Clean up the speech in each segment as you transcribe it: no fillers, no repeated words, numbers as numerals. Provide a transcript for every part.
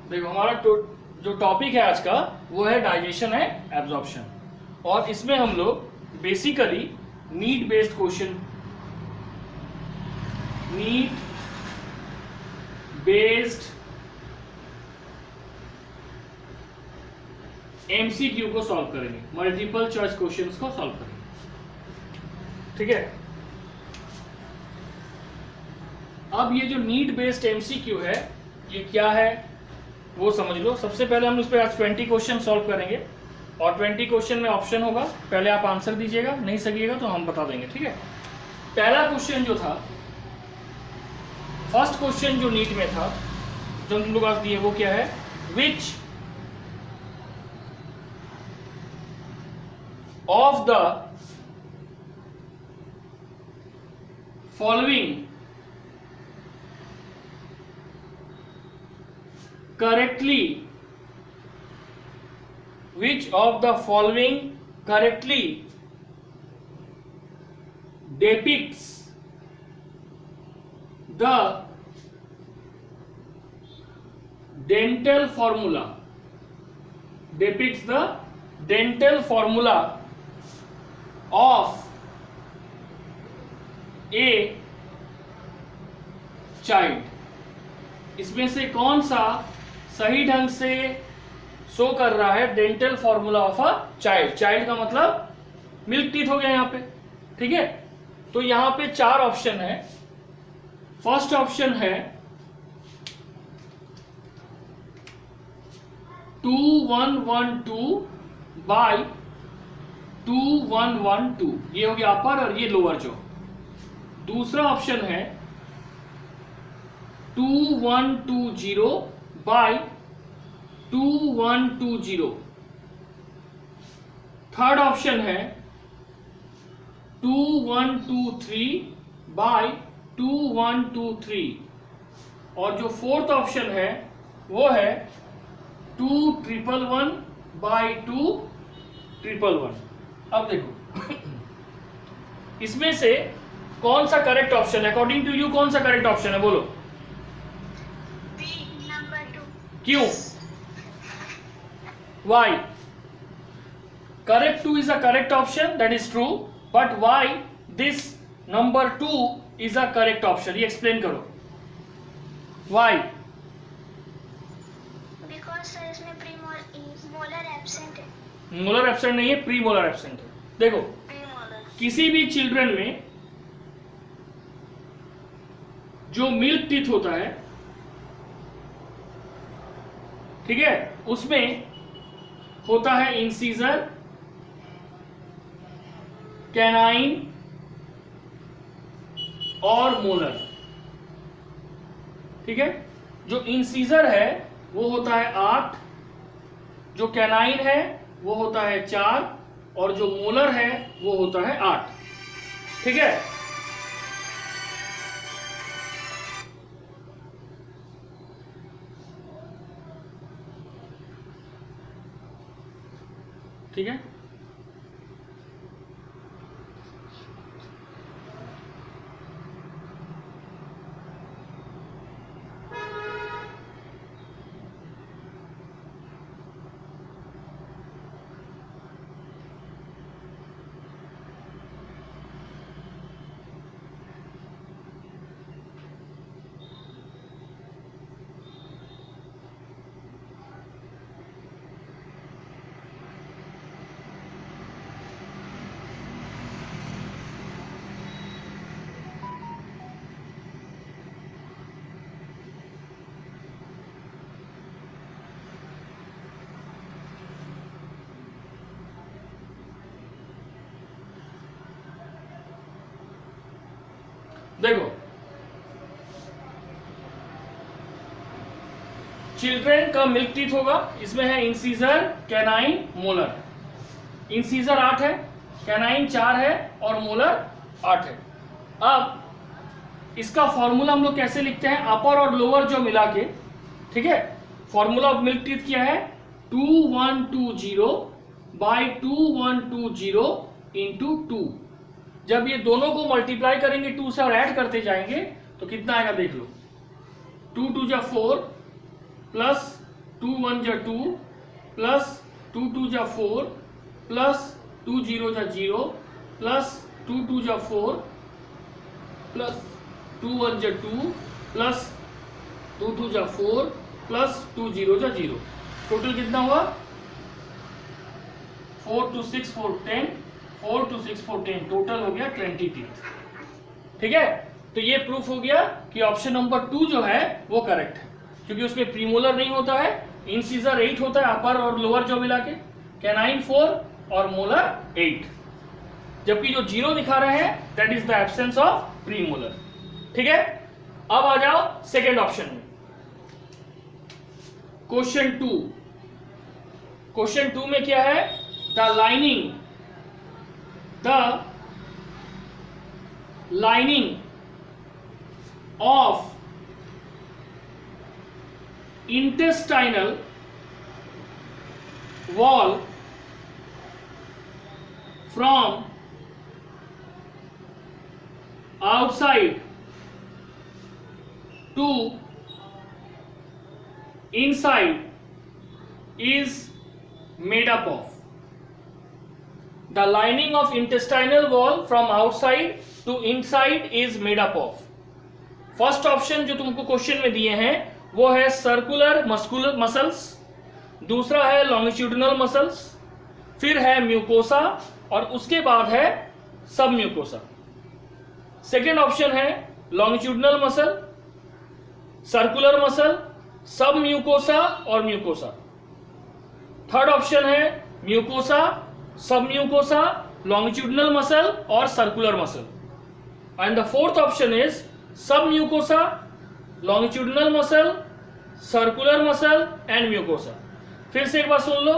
देखो हमारा जो टॉपिक है आज का वो है डाइजेशन है एब्जॉर्प्शन, और इसमें हम लोग basically need based question, need based MCQ को सॉल्व करेंगे, मल्टीपल चॉइस क्वेश्चंस को सॉल्व करेंगे। ठीक है, अब ये जो नीड बेस्ड एमसीक्यू है ये क्या है वो समझ लो। सबसे पहले हम इस पे आज 20 क्वेश्चन सॉल्व करेंगे, और 20 क्वेश्चन में ऑप्शन होगा, पहले आप आंसर दीजिएगा, नहीं सकिएगा तो हम बता देंगे। ठीक है, पहला क्वेश्चन जो था, फर्स्ट क्वेश्चन जो नीट में था जो हम लोग आज दिए वो क्या है, विच of the following correctly, which of the following correctly depicts the dental formula, depicts the dental formula of a child। इसमें से कौन सा सही ढंग से शो कर रहा है dental formula of a child. Child का मतलब मिल्क टीथ हो गया यहाँ पे। ठीक है, तो यहाँ पे 4 ऑप्शन है। फर्स्ट ऑप्शन है 2112 बाय 2112, ये हो गया अपर और ये लोअर जो। दूसरा ऑप्शन है 2120 बाय 2120। थर्ड ऑप्शन है 2123 बाय 2123, और जो फोर्थ ऑप्शन है वो है 2111 बाय 2111। अब देखो इसमें से कौन सा करेक्ट ऑप्शन है अकॉर्डिंग टू यू, कौन सा करेक्ट ऑप्शन है बोलो। क्यों? Why? Correct 2 is a correct option, that is true, but why this number 2 is a correct option? ये explain करो। Why? Because sir इसमें premolar absent है। मोलर एब्सेंट नहीं है, प्री मोलर एब्सेंट है। देखो Premolar। किसी भी चिल्ड्रन में जो मिल्क टीथ होता है, ठीक है, उसमें होता है इंसीजर, कैनाइन और मोलर। ठीक है, जो इंसीजर है वो होता है 8, जो कैनाइन है वो होता है 4, और जो मोलर है वो होता है 8। ठीक है, ठीक है, देखो चिल्ड्रेन का मिल्क टीथ होगा, इसमें है इंसीजर, कैनाइन, मोलर। इंसीजर 8 है, कैनाइन 4 है और मोलर 8 है। अब इसका फॉर्मूला हम लोग कैसे लिखते हैं, अपर और लोअर जो मिला के। ठीक है, फॉर्मूला ऑफ मिल्क टीथ क्या है, 2120 बाय 2120 इंटू 2। जब ये दोनों को मल्टीप्लाई करेंगे 2 से और ऐड करते जाएंगे तो कितना आएगा देख लो, 2 2 जा 4 प्लस 2 1 जा 2 प्लस 2 2 जा 4 प्लस 2 0 जा 0 प्लस 2 2 जा 4 प्लस 2 1 जा 2 प्लस 2 2 जा 4 प्लस 2 0 जा 0। टोटल कितना हुआ? 4 2 6 4 10, 4 2 6 4 10, टोटल हो गया 20 टीथ। ठीक है, तो ये प्रूफ हो गया कि ऑप्शन नंबर 2 जो है वो करेक्ट है, क्योंकि उसमें प्रीमोलर नहीं होता है, इंसीजर 8 होता है अपर और लोअर जो मिला के, कैनाइन 4 और मोलर 8, जबकि जो 0 दिखा रहे हैं that is the absence of premolar. ठीक है, अब आ जाओ सेकेंड ऑप्शन में। क्वेश्चन 2, क्वेश्चन 2 में क्या है? The lining of intestinal wall from outside to inside is made up of. The lining of intestinal wall from outside to inside is made up of. First option जो तुमको question में दिए हैं वो है सर्कुलर मस्कुलर मसल्स, दूसरा है longitudinal muscles, फिर है म्यूकोसा और उसके बाद है सब म्यूकोसा। सेकेंड ऑप्शन है longitudinal muscle, circular muscle, sub mucosa और म्यूकोसा। थर्ड ऑप्शन है mucosa, sub mucosa, longitudinal muscle और circular muscle. And the fourth option is sub mucosa, longitudinal muscle, circular muscle and mucosa. फिर से एक बार सुन लो,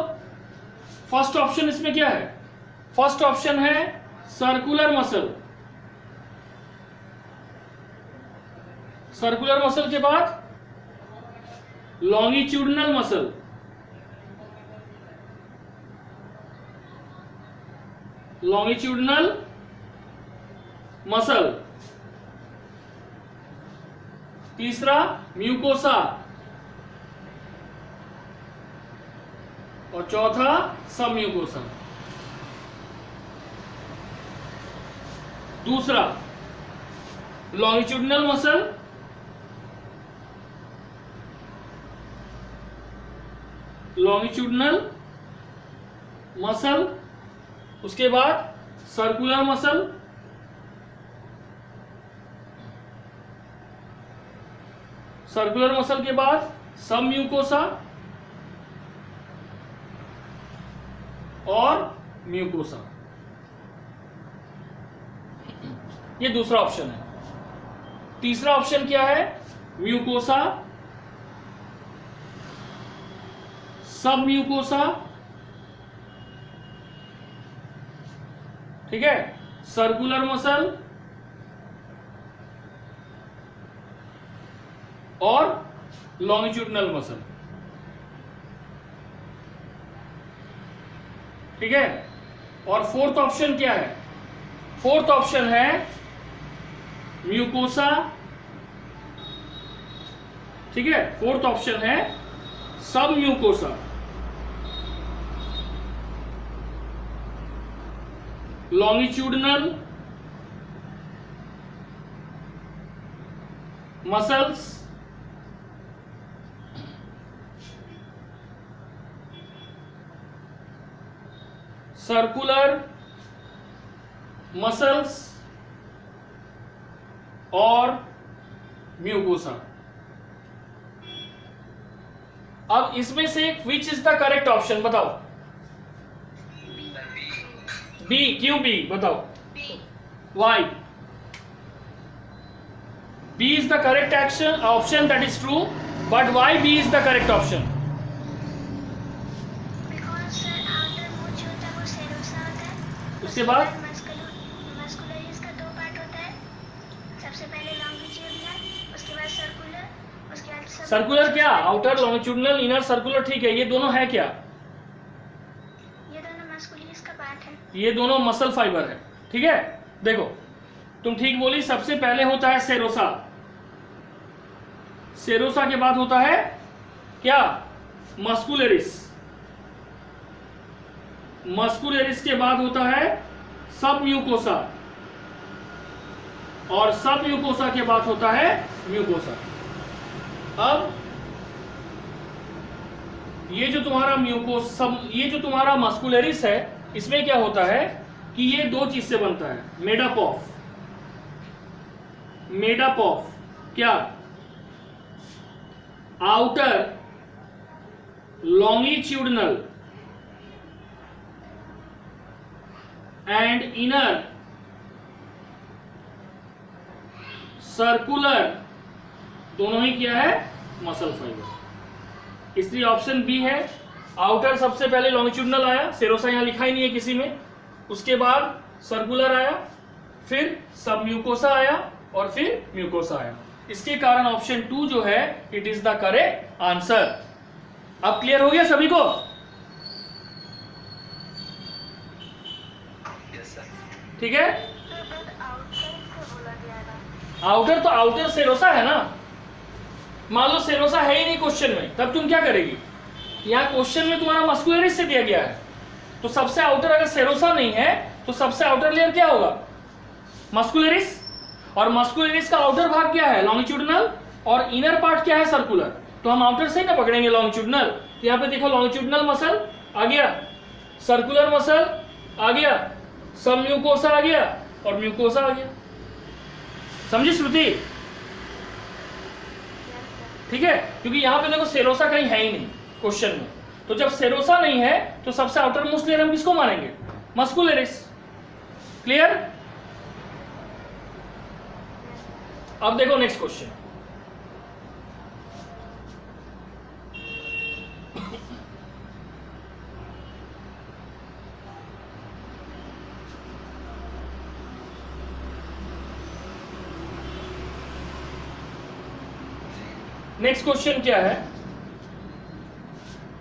first option इसमें क्या है? First option है सर्कुलर मसल, सर्कुलर मसल के बाद लॉन्गिट्यूडिनल मसल, लॉन्गिट्यूडिनल मसल, तीसरा म्यूकोसा और चौथा सब म्यूकोसा। दूसरा लॉन्गिट्यूडिनल मसल, लॉन्गिट्यूडिनल मसल, उसके बाद सर्कुलर मसल, सर्कुलर मसल के बाद सब म्यूकोसा और म्यूकोसा। ये दूसरा ऑप्शन है। तीसरा ऑप्शन क्या है? म्यूकोसा, सब म्यूकोसा, ठीक है, सर्कुलर मसल और लॉन्गिट्यूडिनल मसल। ठीक है, और फोर्थ ऑप्शन क्या है? फोर्थ ऑप्शन है म्यूकोसा, ठीक है, फोर्थ ऑप्शन है सब mucosa, longitudinal muscles, circular muscles और म्यूकोसा। अब इसमें से which is the correct option बताओ? बी। क्यों बी? बताओ why? B is the correct action option, that is true, but why B is the correct option? उसके बाद मस्कुलर इसका दो पार्ट होता है, सबसे पहले लॉन्गिट्यूडिनल, उसके बाद सर्कुलर, उसके बाद सर्कुलर क्या? आउटर लॉन्गिट्यूडिनल, इनर सर्कुलर, ठीक है, ये दोनों है क्या? ये दोनों मस्कुलर का पार्ट है, ये दोनों मसल फाइबर है। ठीक है, देखो तुम ठीक बोली, सबसे पहले होता है सेरोसा, सेरोसा के बाद होता है क्या? मस्कुलरिस, मस्कुलरिस के बाद होता है सब म्यूकोसा, और सब म्यूकोसा के बाद होता है म्यूकोसा। अब ये जो तुम्हारा मस्कुलरिस है, इसमें क्या होता है कि ये दो चीज से बनता है, मेड अप ऑफ क्या, outer longitudinal and inner circular, दोनों ही क्या है, मसल फाइबर। इसलिए ऑप्शन बी है। आउटर सबसे पहले लॉन्गिट्यूडनल आया, सेरोसा यहां लिखा ही नहीं है किसी में, उसके बाद सर्कुलर आया, फिर सब म्यूकोसा आया, और फिर म्यूकोसा आया। इसके कारण ऑप्शन 2 जो है it is the correct answer. अब क्लियर हो गया सभी को? ठीक है। आउटर तो आउटर सेरोसा है ना, मान लो सेरोसा है ही नहीं क्वेश्चन में, तब तुम क्या करेगी? यहाँ क्वेश्चन में तुम्हारा मस्कुलरिस से दिया गया है, तो सबसे आउटर अगर सेरोसा नहीं है तो सबसे आउटर लेयर क्या होगा? मस्कुलरिस। और मस्कुलरिस का आउटर भाग क्या है? लॉन्गिट्यूडनल, और इनर पार्ट क्या है? सर्कुलर। तो हम आउटर से ही ना पकड़ेंगे लॉन्गिट्यूडनल। तो यहाँ पे देखो लॉन्गिट्यूडनल मसल आ गया, सर्कुलर मसल आ गया, सब म्यूकोसा आ गया, और म्यूकोसा आ गया। समझी श्रुति? ठीक है, क्योंकि यहाँ पे देखो सेरोसा कहीं है ही नहीं क्वेश्चन में, तो जब सेरोसा नहीं है तो सबसे आउटर मोस्ट लेयर हम किसको मानेंगे? मस्कुलरिस। क्लियर? अब देखो नेक्स्ट क्वेश्चन। नेक्स्ट क्वेश्चन क्या है?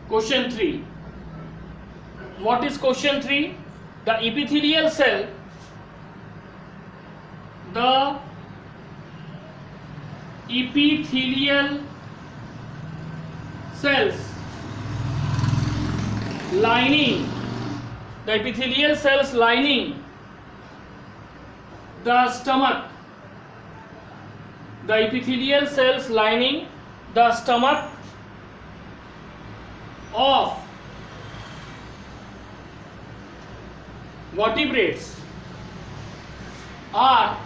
Question 3। What is question 3? The epithelial cell, the epithelial cells lining, the epithelial cells lining the stomach, the epithelial cells lining the stomach of vertebrates are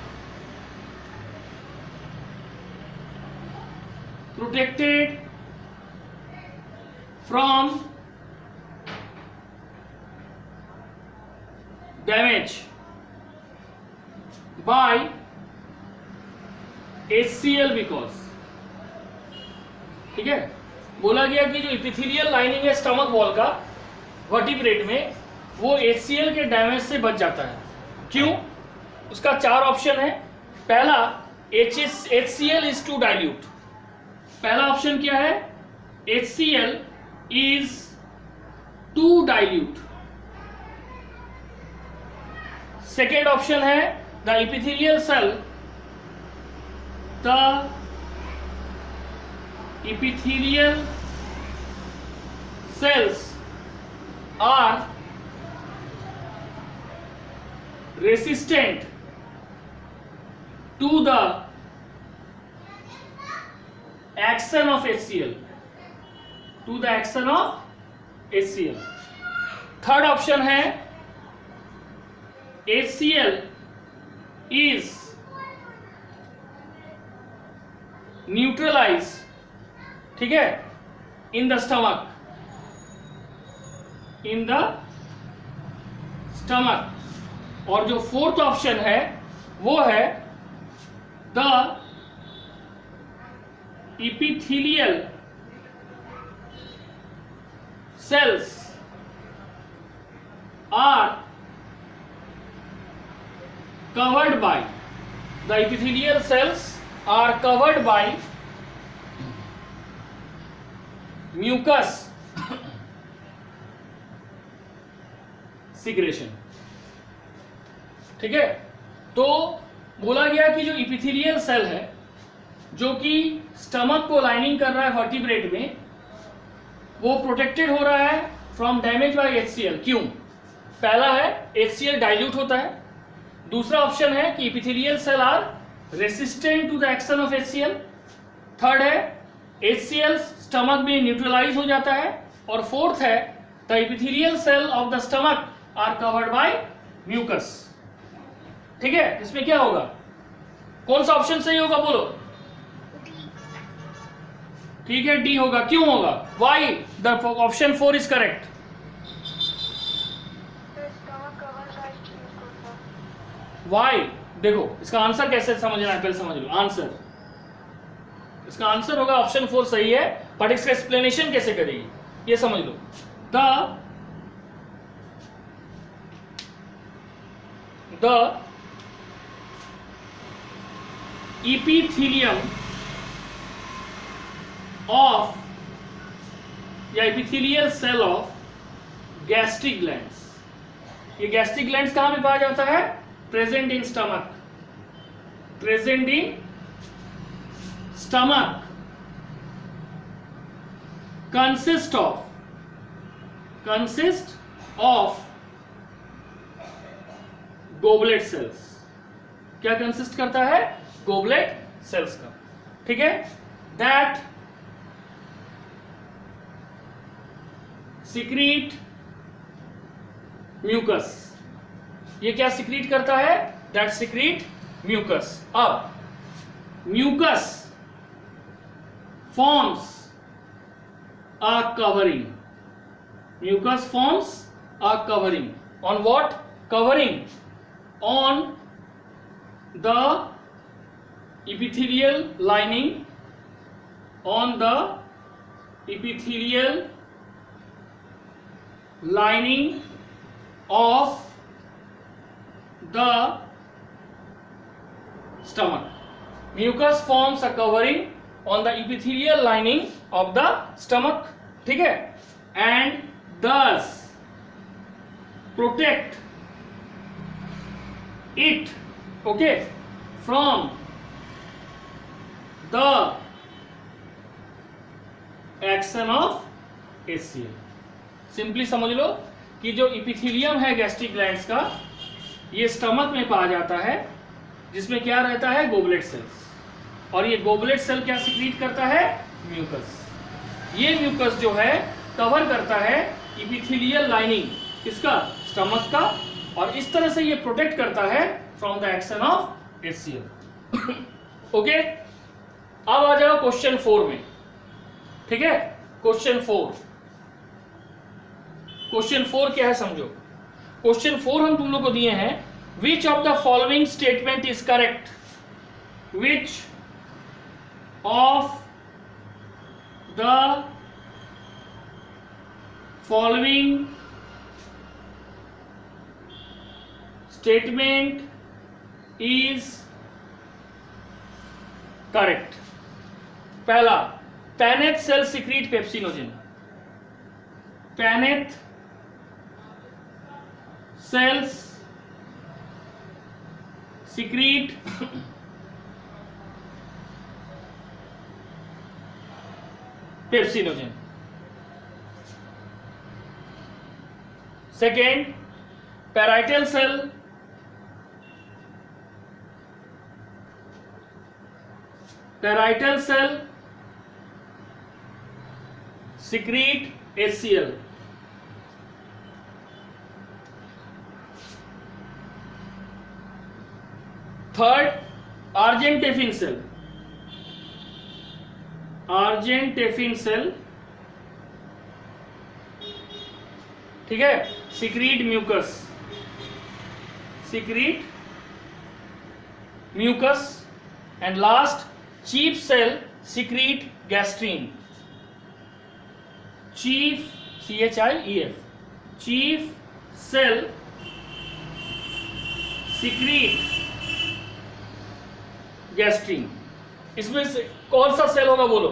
protected from damage by HCl because, ठीक है, बोला गया कि जो epithelial lining है stomach wall का vertebrate में, वो HCl के डैमेज से बच जाता है। क्यों? उसका 4 ऑप्शन है। पहला, HCl इज टू डाइल्यूट। पहला ऑप्शन क्या है? HCl is to dilute. Second option है the epithelial cell, the epithelial cells are resistant to the action of HCl, to the action of HCl. Third option है HCl is neutralized, ठीक है, in the stomach, in the stomach. और जो fourth option है वो है the epithelial cells are covered by, the epithelial cells are covered by mucus secretion. ठीक है, तो बोला गया कि जो इपिथेलियल सेल है जो कि स्टमक को लाइनिंग कर रहा है वर्टिब्रेट में, वो प्रोटेक्टेड हो रहा है फ्रॉम डैमेज बाय HCl। क्यों? पहला है HCl डाइल्यूट होता है, दूसरा ऑप्शन है कि epithelial cell are resistant to the action of HCl, third है HCl स्टमक में न्यूट्रलाइज हो जाता है, और फोर्थ है the epithelial cell of the stomach are covered by mucus. ठीक है, इसमें क्या होगा? कौन सा ऑप्शन सही होगा बोलो? ठीक है, डी होगा। क्यों होगा? Why the option 4 is correct? Why? देखो इसका आंसर कैसे समझना है, पहले समझ लो आंसर। इसका आंसर होगा ऑप्शन 4 सही है, बट इसका एक्सप्लेनेशन कैसे करेगी ये समझ लो। द epithelium of या epithelial cell of gastric glands, ये gastric glands कहां पे पाया जाता है? Present in stomach, present in stomach, consist of goblet cells. क्या कंसिस्ट करता है? गोबलेट सेल्स का। ठीक है, दैट सिक्रीट म्यूकस। ये क्या सिक्रीट करता है? That secrete mucus. अब mucus forms a covering, mucus forms a covering on what? Covering on the epithelial lining, on the epithelial lining of the stomach. Mucus forms a covering on the epithelial lining of the stomach, ठीक है, and thus protect it, okay, from the action of HCl। Simply समझ लो कि जो epithelium है gastric glands का, ये stomach में पाया जाता है, जिसमें क्या रहता है? गोबलेट सेल्स, और ये गोबलेट सेल क्या सिक्रीट करता है? म्यूकस। ये म्यूकस जो है कवर करता है इपिथेलियल लाइनिंग किसका? स्टमक का, और इस तरह से ये प्रोटेक्ट करता है from the action of HCl। Okay, अब आ जाओ क्वेश्चन 4 में। ठीक है, क्वेश्चन 4 क्या है समझो। क्वेश्चन 4 हम तुम लोग को दिए हैं, which of the following statement is correct? Which of the following statement is correct? पहला, Paneth cell secrete pepsinogen. Paneth cells secrete pepsinogen. Second, parietal cell secrete HCl। Third, argentefin cell, ठीक है, secrete mucus, and last, chief cell secrete gastrin। chief cell secrete gastrin. इसमें से कौन सा cell होगा बोलो?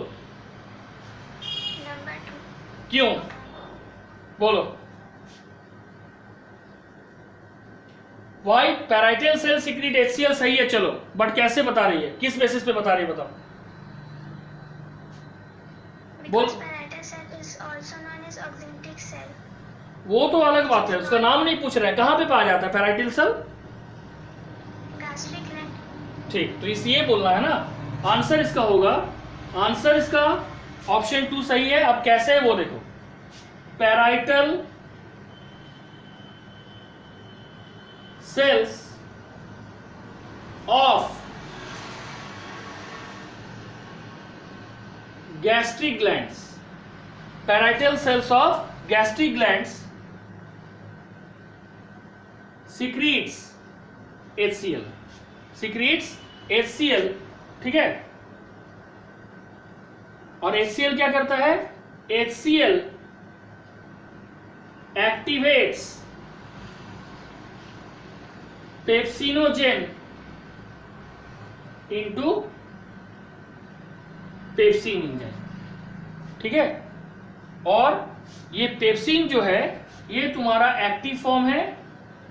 Number 2। क्यों बोलो? Why? Parietal cell secrete HCl सही है, चलो, बट कैसे बता रही है, किस बेसिस पे बता रही है बताओ? बोल। Parietal cell is also known as oxyntic cell. वो तो अलग बात है, उसका नाम नहीं पूछ रहे हैं, कहाँ पे पाया जाता है पैराइटल सेल? Gastric gland. ठीक, तो इस ये बोलना है ना, आंसर इसका होगा, आंसर इसका ऑप्शन 2 सही है। अब कैसे है वो देखो, parietal cells of gastric glands, parietal cells of gastric glands secretes HCl, secretes HCl, ठीक है। और HCl क्या करता है? HCl activates pepsinogen into pepsin enzyme, ठीक है। और ये पेप्सिन जो है ये तुम्हारा एक्टिव फॉर्म है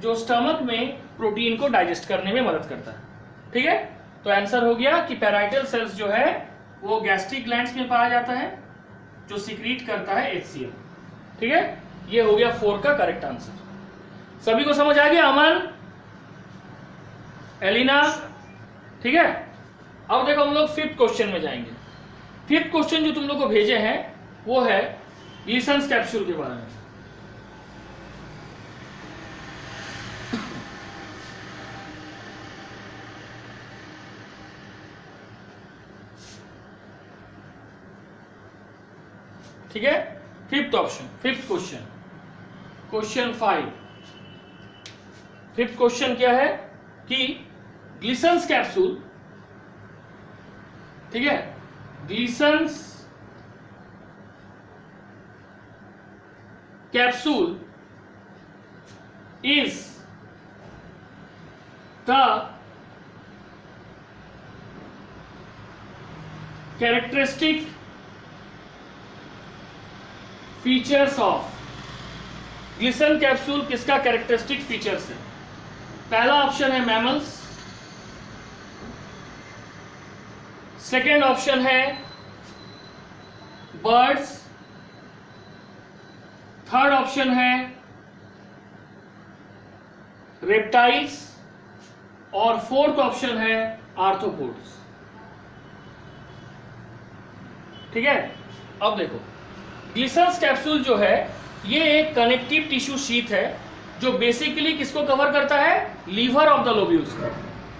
जो स्टमक में प्रोटीन को डाइजेस्ट करने में मदद करता है, ठीक है। तो आंसर हो गया कि पैराइटल सेल्स जो है वो गैस्ट्रिक ग्लैंड्स में पाया जाता है जो सिक्रीट करता है HCl, ठीक है। ये हो गया 4 का करेक्ट आंसर। सभी को समझ आ गया? अमन, एलिना, ठीक है। अब देखो हम लोग 5th क्वेश्चन में जाएंगे। 5th क्वेश्चन जो तुम लोग को भेजे हैं वो है ग्लिसन्स कैप्सूल के बारे में। ठीक है, 5th option, 5th question, question 5। 5th question क्या है कि ग्लिसन्स कैप्सूल, ठीक है, Glisson's capsule is the characteristic features of, glisten capsule किसका कैरेक्टरिस्टिक फीचर्स है? पहला ऑप्शन है मैमल्स, सेकेंड ऑप्शन है बर्ड्स, थर्ड ऑप्शन है रेप्टाइल्स और फोर्थ ऑप्शन है आर्थ्रोपोड्स, ठीक है। अब देखो ग्लिसन्स कैप्सूल जो है ये एक कनेक्टिव टिश्यू शीथ है जो बेसिकली किसको कवर करता है? लीवर ऑफ द लोब्यूल्स,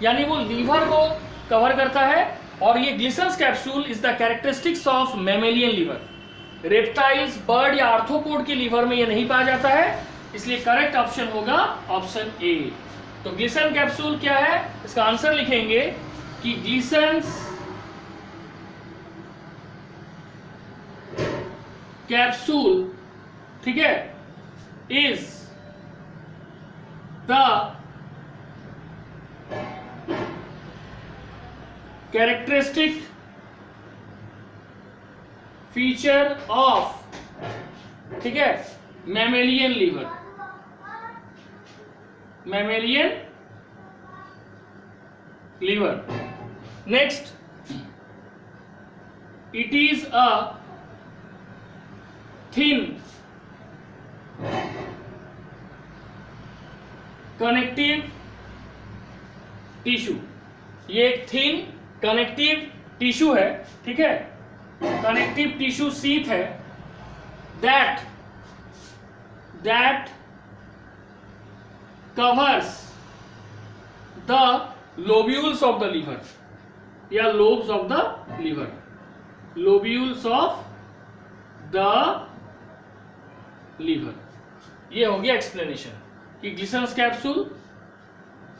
यानी वो लीवर को कवर करता है। और ये Glisson's capsule is the characteristics of mammalian liver. Reptiles, bird या आर्थ्रोपोड के लीवर में ये नहीं पाया जाता है, इसलिए करेक्ट ऑप्शन होगा ऑप्शन ए। तो ग्लिसन कैप्सूल क्या है, इसका आंसर लिखेंगे कि ग्लिसन्स कैप्सूल, ठीक है, is the characteristic feature of, ठीक है, mammalian liver, mammalian liver. Next, it is a thin connective tissue, ये एक थिन कनेक्टिव टिश्यू है, ठीक है, कनेक्टिव टिश्यू शीथ है that covers the lobules of the liver या lobes of the liver, lobules of the liver। ये हो गया एक्सप्लेनेशन कि ग्लिसन्स कैप्सूल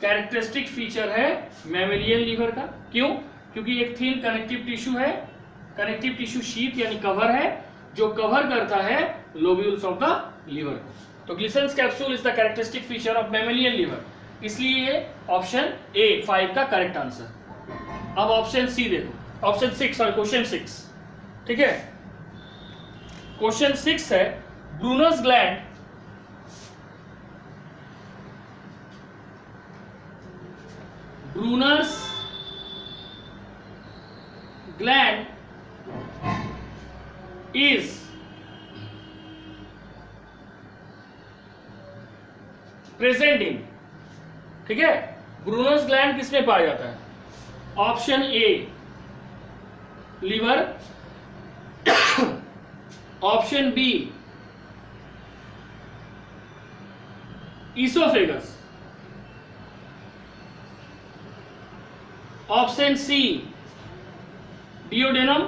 कैरेक्टरिस्टिक फीचर है मैमेलियन लीवर का। क्यों? क्योंकि एक थिन कनेक्टिव टिश्यू है, कनेक्टिव टिश्यू शीथ यानी कवर है जो कवर करता है लोब्यूल्स ऑफ द लीवर को। तो Glisson's capsule is the characteristic feature of mammalian liver, इसलिए ऑप्शन ए 5 का करेक्ट आंसर। अब ऑप्शन सी देखो, ऑप्शन 6 और क्वेश्चन 6, ठीक है। क्वेश्चन 6 है Brunner's gland, Brunner's gland is present in, ठीक है। ब्रूनस ग्लैंड किसमें पाया जाता है? Option A liver, option B oesophagus, option C duodenum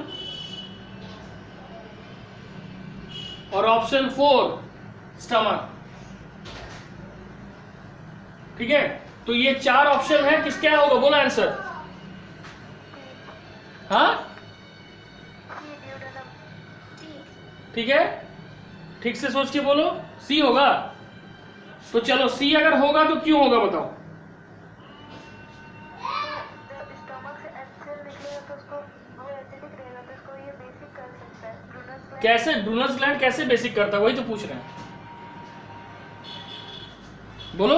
और ऑप्शन 4 स्टमक, ठीक है। तो ये 4 ऑप्शन है, किसका होगा? बोला आंसर। हाँ ठीक है, ठीक से सोच के बोलो, सी होगा। तो चलो सी अगर होगा तो क्यों होगा बताओ? कैसे ब्रूनस ग्लैंड कैसे बेसिक करता है, वही तो पूछ रहे हैं, बोलो।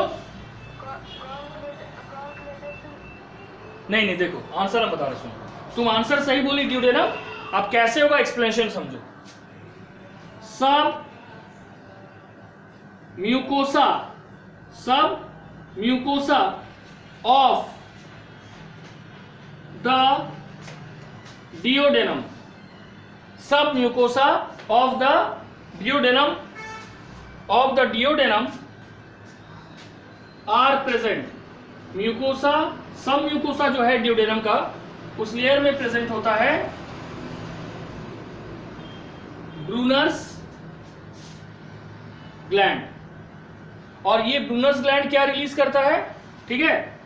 नहीं देखो आंसर हम बता रहे, सुनो, तुम आंसर सही बोली ड्यूडेनम, अब कैसे होगा एक्सप्लेनेशन समझो। सब mucosa of the duodenum, sub mucosa of the duodenum are present. Mucosa, sub mucosa जो है डियोडेनम का, उस लेयर में प्रेजेंट होता है ब्रूनस ग्लैंड। और ये ब्रूनस ग्लैंड क्या रिलीज करता है, ठीक है?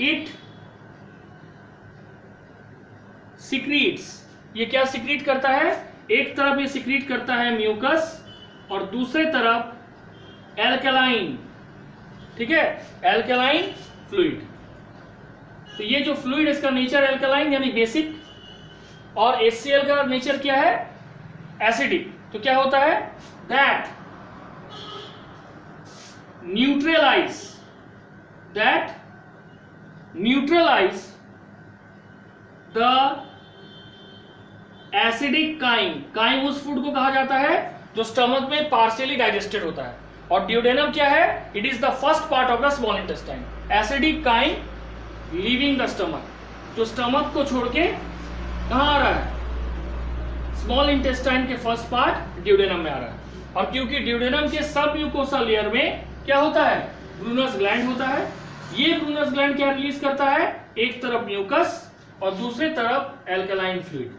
इट सिक्रीट्स, ये क्या सिक्रीट करता है? एक तरफ ये सिक्रीट करता है म्यूकस और दूसरे तरफ एल्कलाइन, ठीक है, एल्कलाइन फ्लूइड। तो ये जो फ्लूइड, इसका नेचर एल्कलाइन यानी बेसिक, और HCl का नेचर क्या है? एसिडिक। तो क्या होता है? That neutralize the acidic chyme. Chyme उस फूड को कहा जाता है जो स्टमक में पार्शियली डाइजेस्टेड होता है। और ड्यूडेनम क्या है? It is the first part of the small intestine. Acidic chyme leaving the stomach, जो स्टमक को छोड़ के कहां आ रहा है? स्मॉल इंटेस्टाइन के फर्स्ट पार्ट ड्यूडेनम में आ रहा है। और क्योंकि ड्यूडेनम के सब म्यूकोसा लेयर में क्या होता है? ब्रूनस ग्लैंड होता है। ये ब्रूनस ग्लैंड क्या रिलीज करता है? एक तरफ म्यूकस और दूसरी तरफ एल्कलाइन फ्लूइड।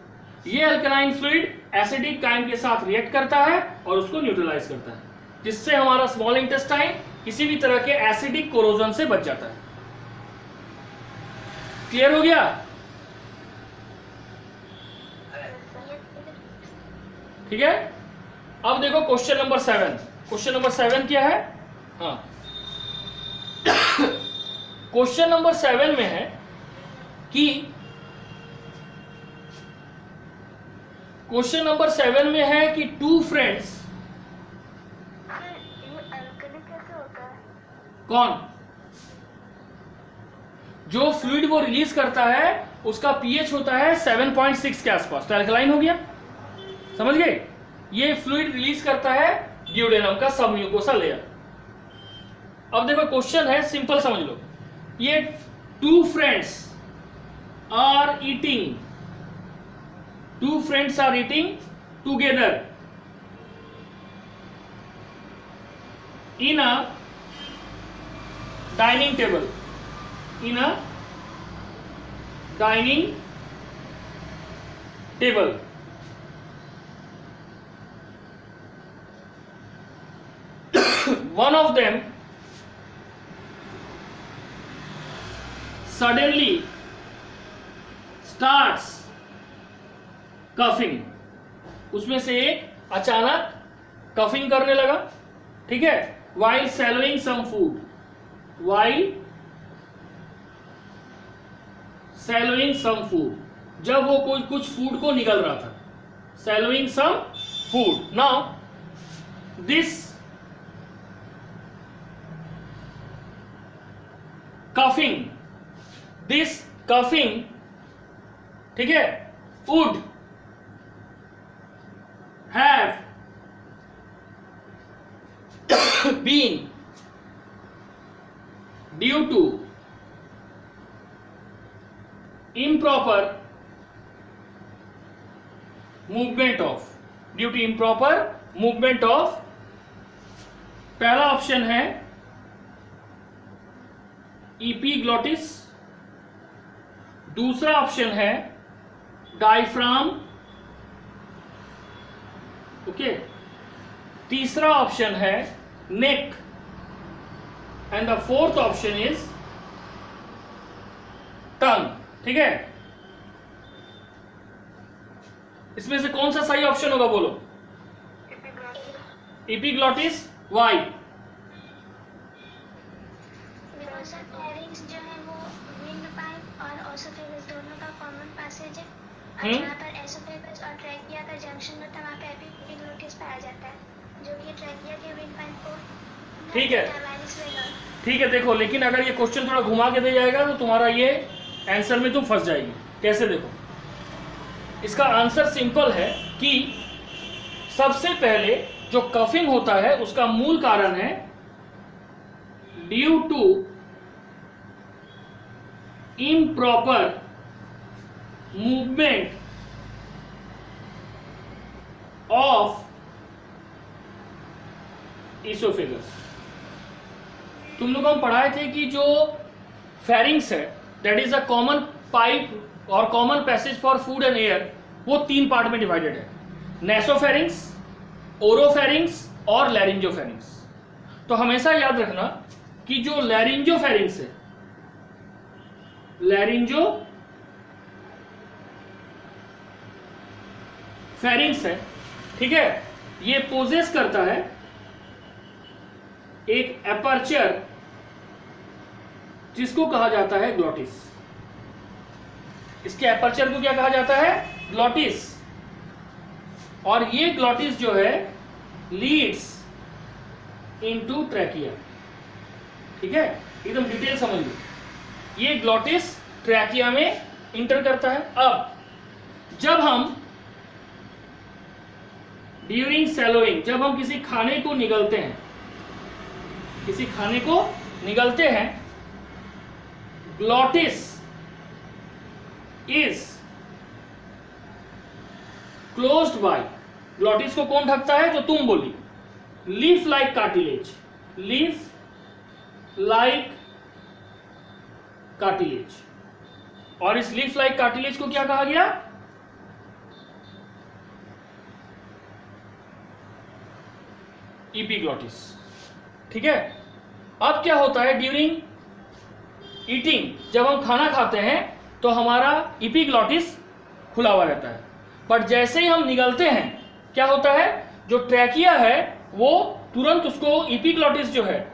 ये एल्कलाइन फ्लूइड एसिडिक काइम के साथ रिएक्ट करता है और उसको न्यूट्रलाइज करता है, जिससे हमारा स्मॉल इंटेस्टाइन किसी भी तरह के एसिडिक कोरोजन से बच जाता है। क्लियर हो गया? ठीक है। अब देखो क्वेश्चन नंबर 7। क्वेश्चन नंबर 7 क्या है? हाँ, क्वेश्चन नंबर 7 में है कि क्वेश्चन नंबर 7 में है कि टू फ्रेंड्स। कौन? जो फ्लूइड वो रिलीज करता है उसका पीएच होता है 7.6 के आसपास, तो एल्कलाइन हो गया। समझ गए? ये फ्लूइड रिलीज करता है ड्यूडेनम का सब म्यूकोसा लेयर। अब देखो क्वेश्चन है, सिंपल समझ लो। ये two friends are eating together in a dining table, one of them suddenly starts coughing। उसमें से एक अचानक कफिंग करने लगा, ठीक है, while swallowing some food, जब वो कुछ फूड को निगल रहा था। swallowing some food। now this coughing, ठीक है, would have been due to improper movement of, due to improper movement of, पहला ऑप्शन है epiglottis, दूसरा ऑप्शन है डायफ्राम, ओके, तीसरा ऑप्शन है neck, and the fourth option is tongue. ठीक है, इसमें से कौन सा सही ऑप्शन होगा बोलो? एपिग्लॉटिस। वाई? फेरिंग्स जो है वो विंड पाइप और ओसोफेगस दोनों का कॉमन पैसेज है, और जहाँ पर एसोफेगस और ट्रैकिया का जंक्शन होता है वहाँ पे एपिग्लॉटिस पाया जाता है, जो कि ट्रैकिया के विंड पाइप को। ठीक है, ठीक है, देखो, लेकिन अगर ये क्वेश्चन थोड़ा घुमा के दे जाएगा तो तुम्हारा ये आंसर में तुम फंस जाएगी। कैसे? देखो, इसका आंसर सिंपल है कि सबसे पहले जो कफिंग होता है उसका मूल कारण है due to improper movement of oesophagus. तुम लोग हम पढ़ाए थे कि जो फेरिंग्स है that is a common pipe और common passage for food and air, वो 3 पार्ट में डिवाइडेड है, नेसोफेरिंग्स, ओरोफेरिंग्स और लैरिंजोफेरिंग्स। तो हमेशा याद रखना कि जो लैरिंजोफेरिंग्स है, लैरिंजोफेरिंग्स है, ठीक है, ये पोजेस करता है एक एपर्चर जिसको कहा जाता है ग्लॉटिस। इसके एपर्चर को क्या कहा जाता है? ग्लॉटिस। और ये ग्लॉटिस जो है लीड्स इनटू ट्रैकिया। ठीक है, एकदम डिटेल समझ लो, ये ग्लॉटिस ट्रैकिया में इंटर करता है। अब जब हम ड्यूरिंग सैलोइंग, जब हम किसी खाने को निगलते हैं, glottis is closed by, glottis को कौन ढकता है? जो तुम बोली, leaf like cartilage, leaf like cartilage. और इस लीफ लाइक कार्टिलेज को क्या कहा गया? एपिग्लॉटिस। ठीक है, अब क्या होता है ड्यूरिंग ईटिंग, जब हम खाना खाते हैं तो हमारा एपिग्लॉटिस खुला हुआ रहता है, पर जैसे ही हम निगलते हैं क्या होता है? जो ट्रैकिया है वो तुरंत उसको, एपिग्लॉटिस जो है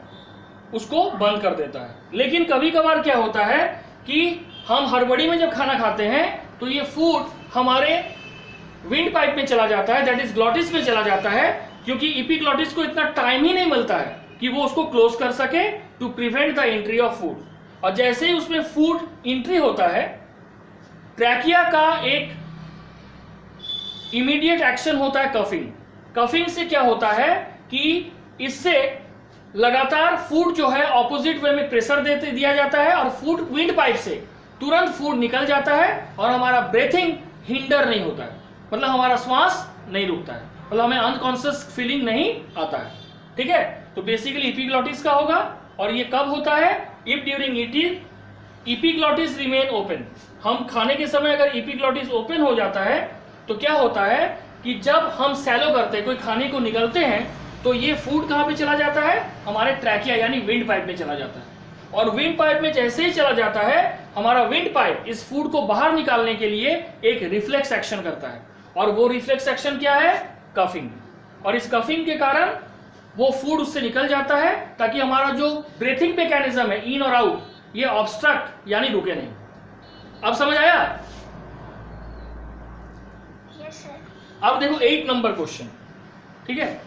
उसको बंद कर देता है। लेकिन कभी कभार क्या होता है कि हम हड़बड़ी में जब खाना खाते हैं तो ये फूड हमारे विंड पाइप में चला जाता है, दैट इज ग्लॉटिस में चला जाता है, क्योंकि एपिग्लॉटिस को इतना टाइम ही नहीं मिलता है कि वो उसको क्लोज कर सके to prevent the entry of food. और जैसे ही उसमें फूड एंट्री होता है, ट्रैकिया का एक इमीडिएट एक्शन होता है कफिंग। कफिंग से क्या होता है कि इससे लगातार फूड जो है ऑपोजिट वे में प्रेशर दिया जाता है और फूड विंड पाइप से तुरंत फूड निकल जाता है और हमारा ब्रेथिंग हिंडर नहीं होता है, मतलब हमारा श्वास नहीं रुकता है, मतलब हमें अनकॉन्शियस फीलिंग नहीं आता है। ठीक है, तो बेसिकली एपिग्लॉटिस का होगा। और ये कब होता है? If during eating epiglottis remain open. हम खाने के समय अगर एपिग्लॉटिस ओपन हो जाता है तो क्या होता है कि जब हम सैलो करते हैं, कोई खाने को निगलते हैं, तो ये फूड कहाँ पे चला जाता है? हमारे ट्रैकिया यानी विंड पाइप में चला जाता है। और विंड पाइप में जैसे ही चला जाता है, हमारा विंड पाइप इस फूड को बाहर निकालने के लिए एक रिफ्लेक्स एक्शन करता है, और वो रिफ्लेक्स एक्शन क्या है? कफिंग। और इस कफिंग के कारण वो फूड उससे निकल जाता है ताकि हमारा जो ब्रीथिंग मैकेनिज्म है इन और आउट, ये ऑब्स्ट्रक्ट यानी रुके नहीं। अब समझ आया? Yes sir. अब देखो 8 नंबर क्वेश्चन। ठीक है,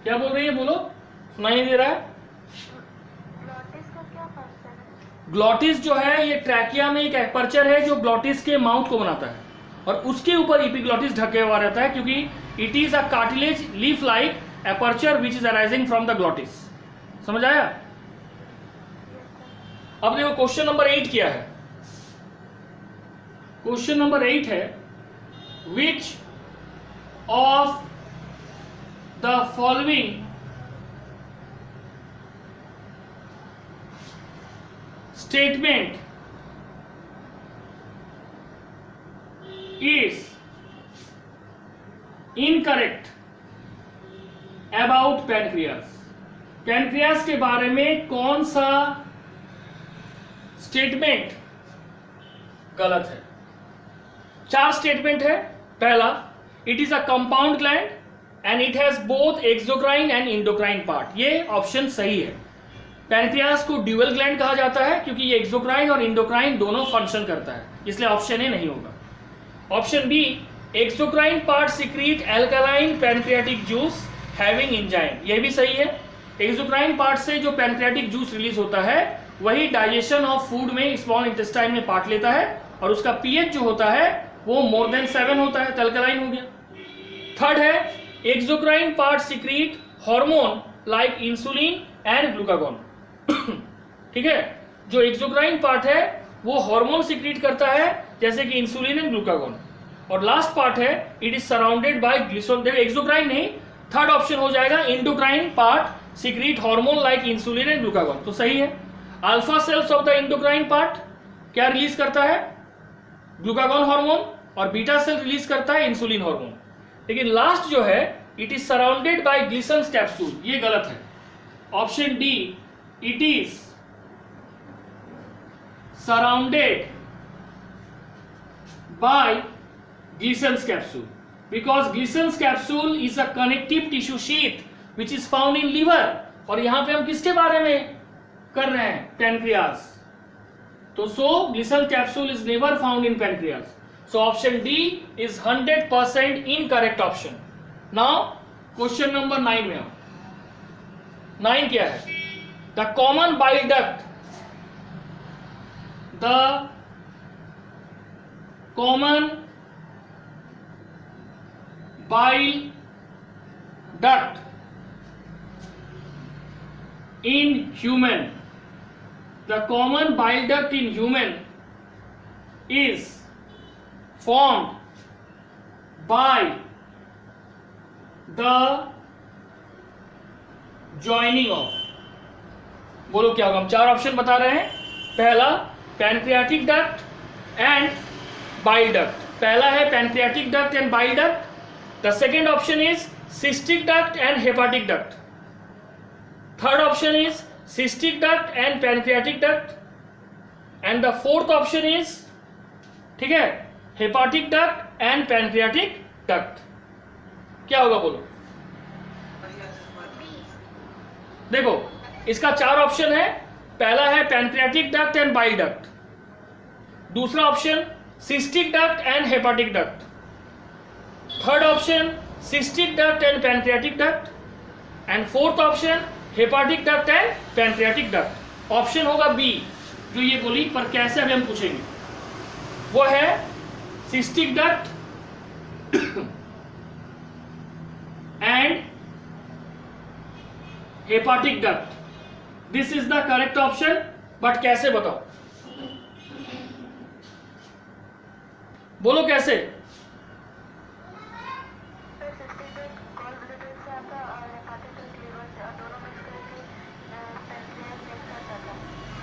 क्या बोल रही है? बोलो। नहीं दे रहा है। ग्लॉटिस का क्या फंक्शन है? ग्लॉटिस जो है ये ट्रैकिया में एक एपर्चर है जो ग्लॉटिस के माउथ को बनाता है और उसके ऊपर एपिग्लॉटिस ढके हुआ रहता है क्योंकि it is a cartilage leaf like aperture which is arising from the glottis. समझ आया? अब देखो क्वेश्चन नंबर 8 क्या है। क्वेश्चन नंबर 8 है विच of the following statement is incorrect about pancreas। Pancreas के बारे में कौन सा स्टेटमेंट गलत है? 4 स्टेटमेंट है। पहला, it is a compound gland and it has both exocrine and endocrine part. ये ऑप्शन सही है। पैनक्रियास को ड्यूअल ग्लैंड कहा जाता है क्योंकि ये एक्सोक्राइन और इंडोक्राइन दोनों फंक्शन करता है, इसलिए ऑप्शन ए नहीं होगा। Option B, exocrine part secrete alkaline pancreatic juice having enzyme. ये भी सही है। एक्सोक्राइन पार्ट से जो पैनक्रियाटिक जूस रिलीज होता है वही डाइजेशन ऑफ फूड में स्मॉल इंटेस्टाइन में पार्ट लेता है और उसका पीएच जो होता है वो मोर देन 7 होता है, तो अल्कलाइन हो गया। थर्ड है, exocrine part secrete hormone like insulin and glucagon. ठीक है, जो एक्सोक्राइन पार्ट है वो हार्मोन सिक्रीट करता है जैसे कि इंसुलिन एंड ग्लूकागॉन। और लास्ट पार्ट है it is surrounded by glycerol. देखो एक्सोक्राइन नहीं, थर्ड ऑप्शन हो जाएगा endocrine part secrete hormone like insulin and glucagon, तो सही है। Alpha cells of the endocrine part क्या रिलीज करता है? ग्लूकागॉन हार्मोन, और बीटा सेल रिलीज करता है इंसुलिन हार्मोन। लेकिन लास्ट जो है it is surrounded by Glisson's capsule, ये गलत है। Option D, it is surrounded by Glisson's capsule because Gleason's capsule is a connective tissue sheath which is found in liver। और यहां पे हम किसके बारे में कर रहे हैं? पैनक्रियास। तो Gleason capsule is never found in pancreas, so option D is 100% incorrect option। now question number 9 में आओ। 9 क्या है? the common bile duct, the common bile duct in human, the common bile duct in human is formed by the joining of। बोलो क्या होगा? हम 4 option बता रहे हैं। पहला pancreatic duct and bile duct. पहला है pancreatic duct and bile duct. The second option is cystic duct and hepatic duct. Third option is cystic duct and pancreatic duct. And the fourth option is, ठीक है, hepatic duct and pancreatic duct। क्या होगा बोलो? देखो इसका 4 option है। पहला है pancreatic duct and bile duct, दूसरा option cystic duct and hepatic duct, third option cystic duct and pancreatic duct, and fourth option hepatic duct and pancreatic duct. Option होगा बी जो ये बोली, पर कैसे अभी हम पूछेंगे। वो है cystic duct and hepatic duct. This is the correct option, but कैसे बताओ? बोलो कैसे?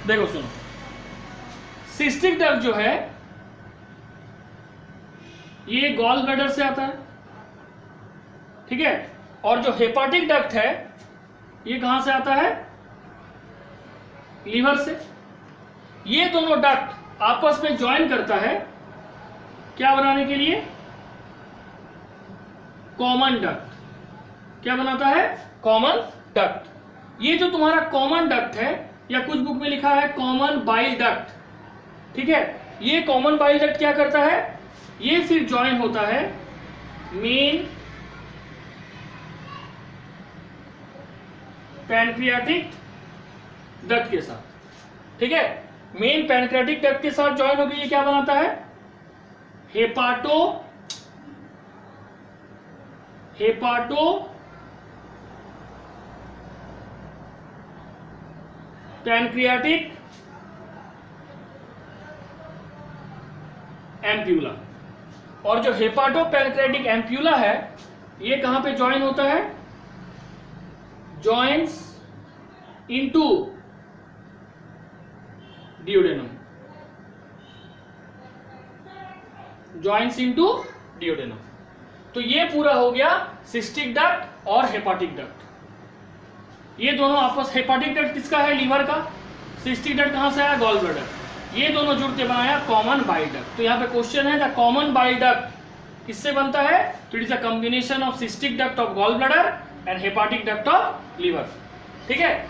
देखो सुनो, सिस्टिक डक्ट जो है ये गॉल ब्लैडर से आता है, ठीक है, और जो हेपाटिक डक्ट है ये कहां से आता है? लीवर से। ये दोनों डक्ट आपस में ज्वाइन करता है क्या बनाने के लिए? Common duct. क्या बनाता है? Common duct. ये जो तुम्हारा कॉमन डक्ट है, या कुछ बुक में लिखा है कॉमन बाइल डक्ट, ठीक है, ये कॉमन बाइल डक्ट क्या करता है? ये फिर ज्वाइन होता है मेन पैनक्रियाटिक डक्ट के साथ। ठीक है, मेन पैनक्रियाटिक डक्ट के साथ ज्वाइन होकर ये क्या बनाता है? हेपाटो पैनक्रियाटिक एम्प्यूला। और जो हेपाटो पैनक्रियाटिक एम्प्यूला है ये कहां पे ज्वाइन होता है? Joins into duodenum, joins into duodenum. तो ये पूरा हो गया सिस्टिक डक्ट और हेपाटिक डक्ट। ये दोनों आपस, हेपाटिक डक्ट किसका है? लीवर का। सिस्टिक डक्ट कहां से आया? Gall bladder. ये दोनों जुड़ते बनाया कॉमन बाइल डक्ट। तो यहाँ पे क्वेश्चन है द कॉमन बाइल डक्ट किससे बनता है? तो it is a combination of cystic duct of gall bladder and hepatic duct of liver. ठीक है,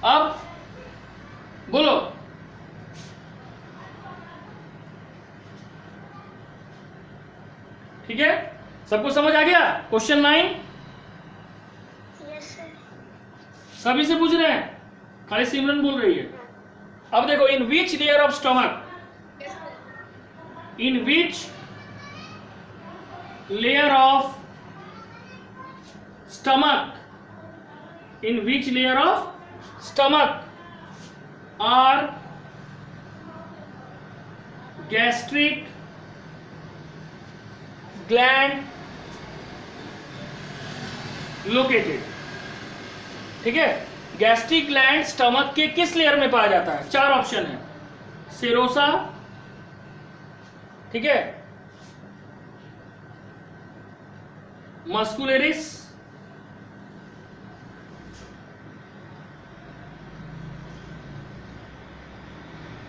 अब बोलो ठीक है, सबको समझ आ गया? Question 9 yes sir. सभी से पूछ रहे हैं, खाली सिमरन बोल रही है। अब देखो, in which layer of stomach, in which layer of stomach, in which layer of stomach are gastric gland located. ठीक है, गैस्ट्रिक ग्लैंड स्टमक के किस लेयर में पाया जाता है? 4 ऑप्शन है। सेरोसा, ठीक है, मस्कुलरिस,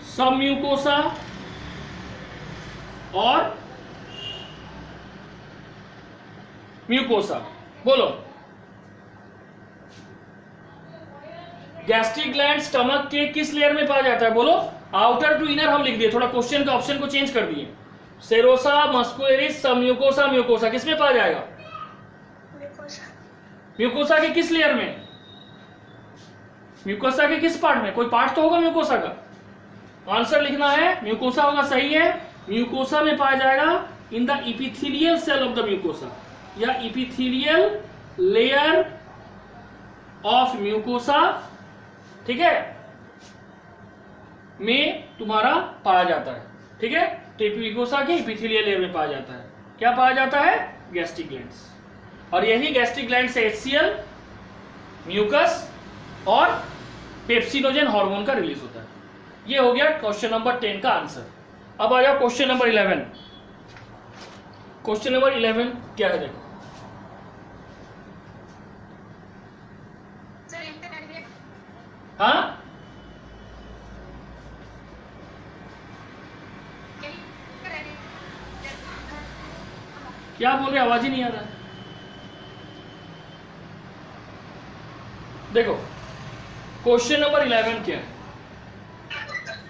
सबम्यूकोसा और म्यूकोसा। बोलो, गैस्ट्रिक ग्लैंड स्टमक के किस लेयर में पाया जाता है? बोलो, आउटर टू इनर हम लिख दिए, थोड़ा क्वेश्चन का ऑप्शन को चेंज कर दिए। सेरोसा, मस्कुलरिस, सबम्यूकोसा, म्यूकोसा किस में पाया जाएगा? म्यूकोसा के किस लेयर में? म्यूकोसा के किस पार्ट में? कोई पार्ट तो होगा म्यूकोसा का, आंसर लिखना है। म्यूकोसा होगा, सही है। म्यूकोसा में पाया जाएगा in the epithelial cell of the mucosa, या इपिथेलियल लेयर ऑफ म्यूकोसा, ठीक है, में तुम्हारा पाया जाता है। ठीक है, तो म्यूकोसा के इपिथेलियल लेयर में पाया जाता है। क्या पाया जाता है? Gastric glands. और यही गैस्ट्रिक ग्लैंड से HCl, म्यूकस और पेप्सिनोजन हार्मोन का रिलीज होता है। ये हो गया क्वेश्चन नंबर 10 का आंसर। अब आ जाओ क्वेश्चन नंबर 11। क्वेश्चन नंबर 11 क्या है? देखो, हाँ, क्या बोल रहे? आवाज ही नहीं आ रहा है। देखो, क्वेश्चन नंबर 11 क्या है?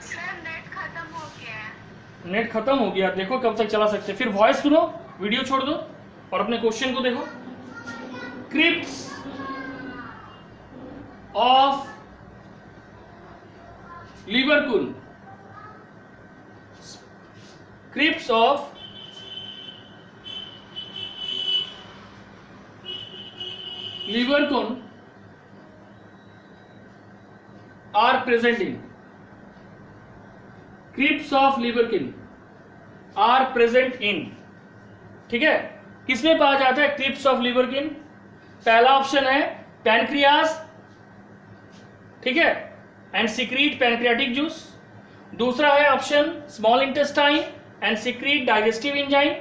सर नेट खत्म हो गया है। नेट खत्म हो गया? देखो कब तक चला सकते, फिर वॉइस सुनो, वीडियो छोड़ दो और अपने क्वेश्चन को देखो। Crypts of Lieberkuhn, crypts of Lieberkuhn are present in, crypts of Lieberkuhn are present in. ठीक है, किसमें पाया जाता है क्रिप्स ऑफ लिबरकिन? पहला ऑप्शन है पैनक्रियास, ठीक है, एंड सिक्रीट पैनक्रियाटिक जूस। दूसरा है option small intestine and secrete digestive enzyme.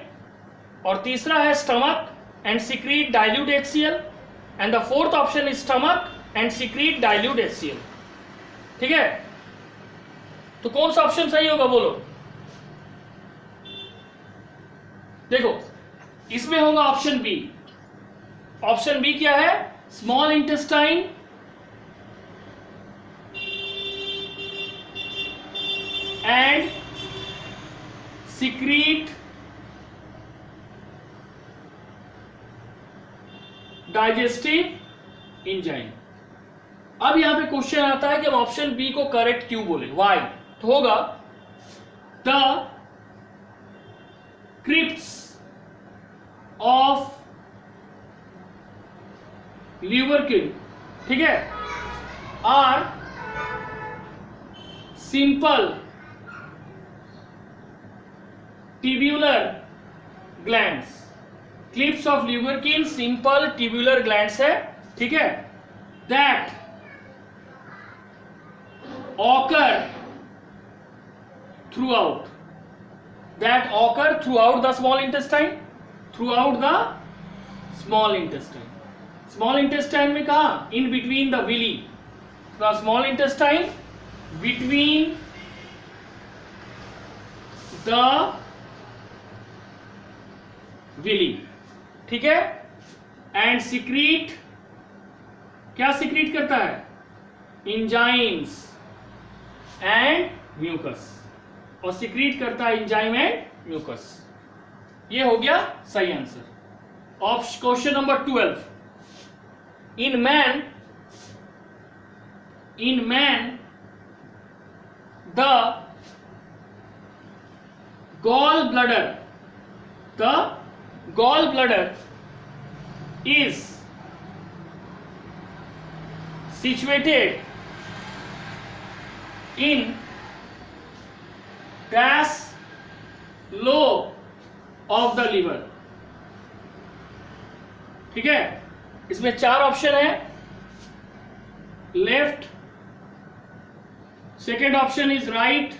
और तीसरा है stomach and secrete dilute HCl। And the fourth option is stomach and secrete dilute HCl। ठीक है, तो कौन सा ऑप्शन सही होगा? बोलो। देखो, इसमें होगा ऑप्शन बी। ऑप्शन बी क्या है? Small intestine and secrete digestive enzyme. अब यहां पे क्वेश्चन आता है कि हम ऑप्शन बी को करेक्ट क्यों बोले, वाई? तो होगा द क्रिप्ट्स ऑफ ल्यूबरकिन, ठीक है, are simple tubular glands. Crypts of Lieberkuhn simple tubular glands है, ठीक है, that occur throughout the small intestine, throughout the small intestine। small intestine में कहा? in between the villi, the small intestine between the villi, ठीक है, and secrete, क्या secrete करता है? enzymes एंड म्यूकस, और सिक्रीट करता है एंजाइम एंड म्यूकस। ये हो गया सही answer. Of question number 12, in man the gall bladder is situated in dash lobe of the liver, ठीक है। इसमें 4 ऑप्शन है, left, second option is right,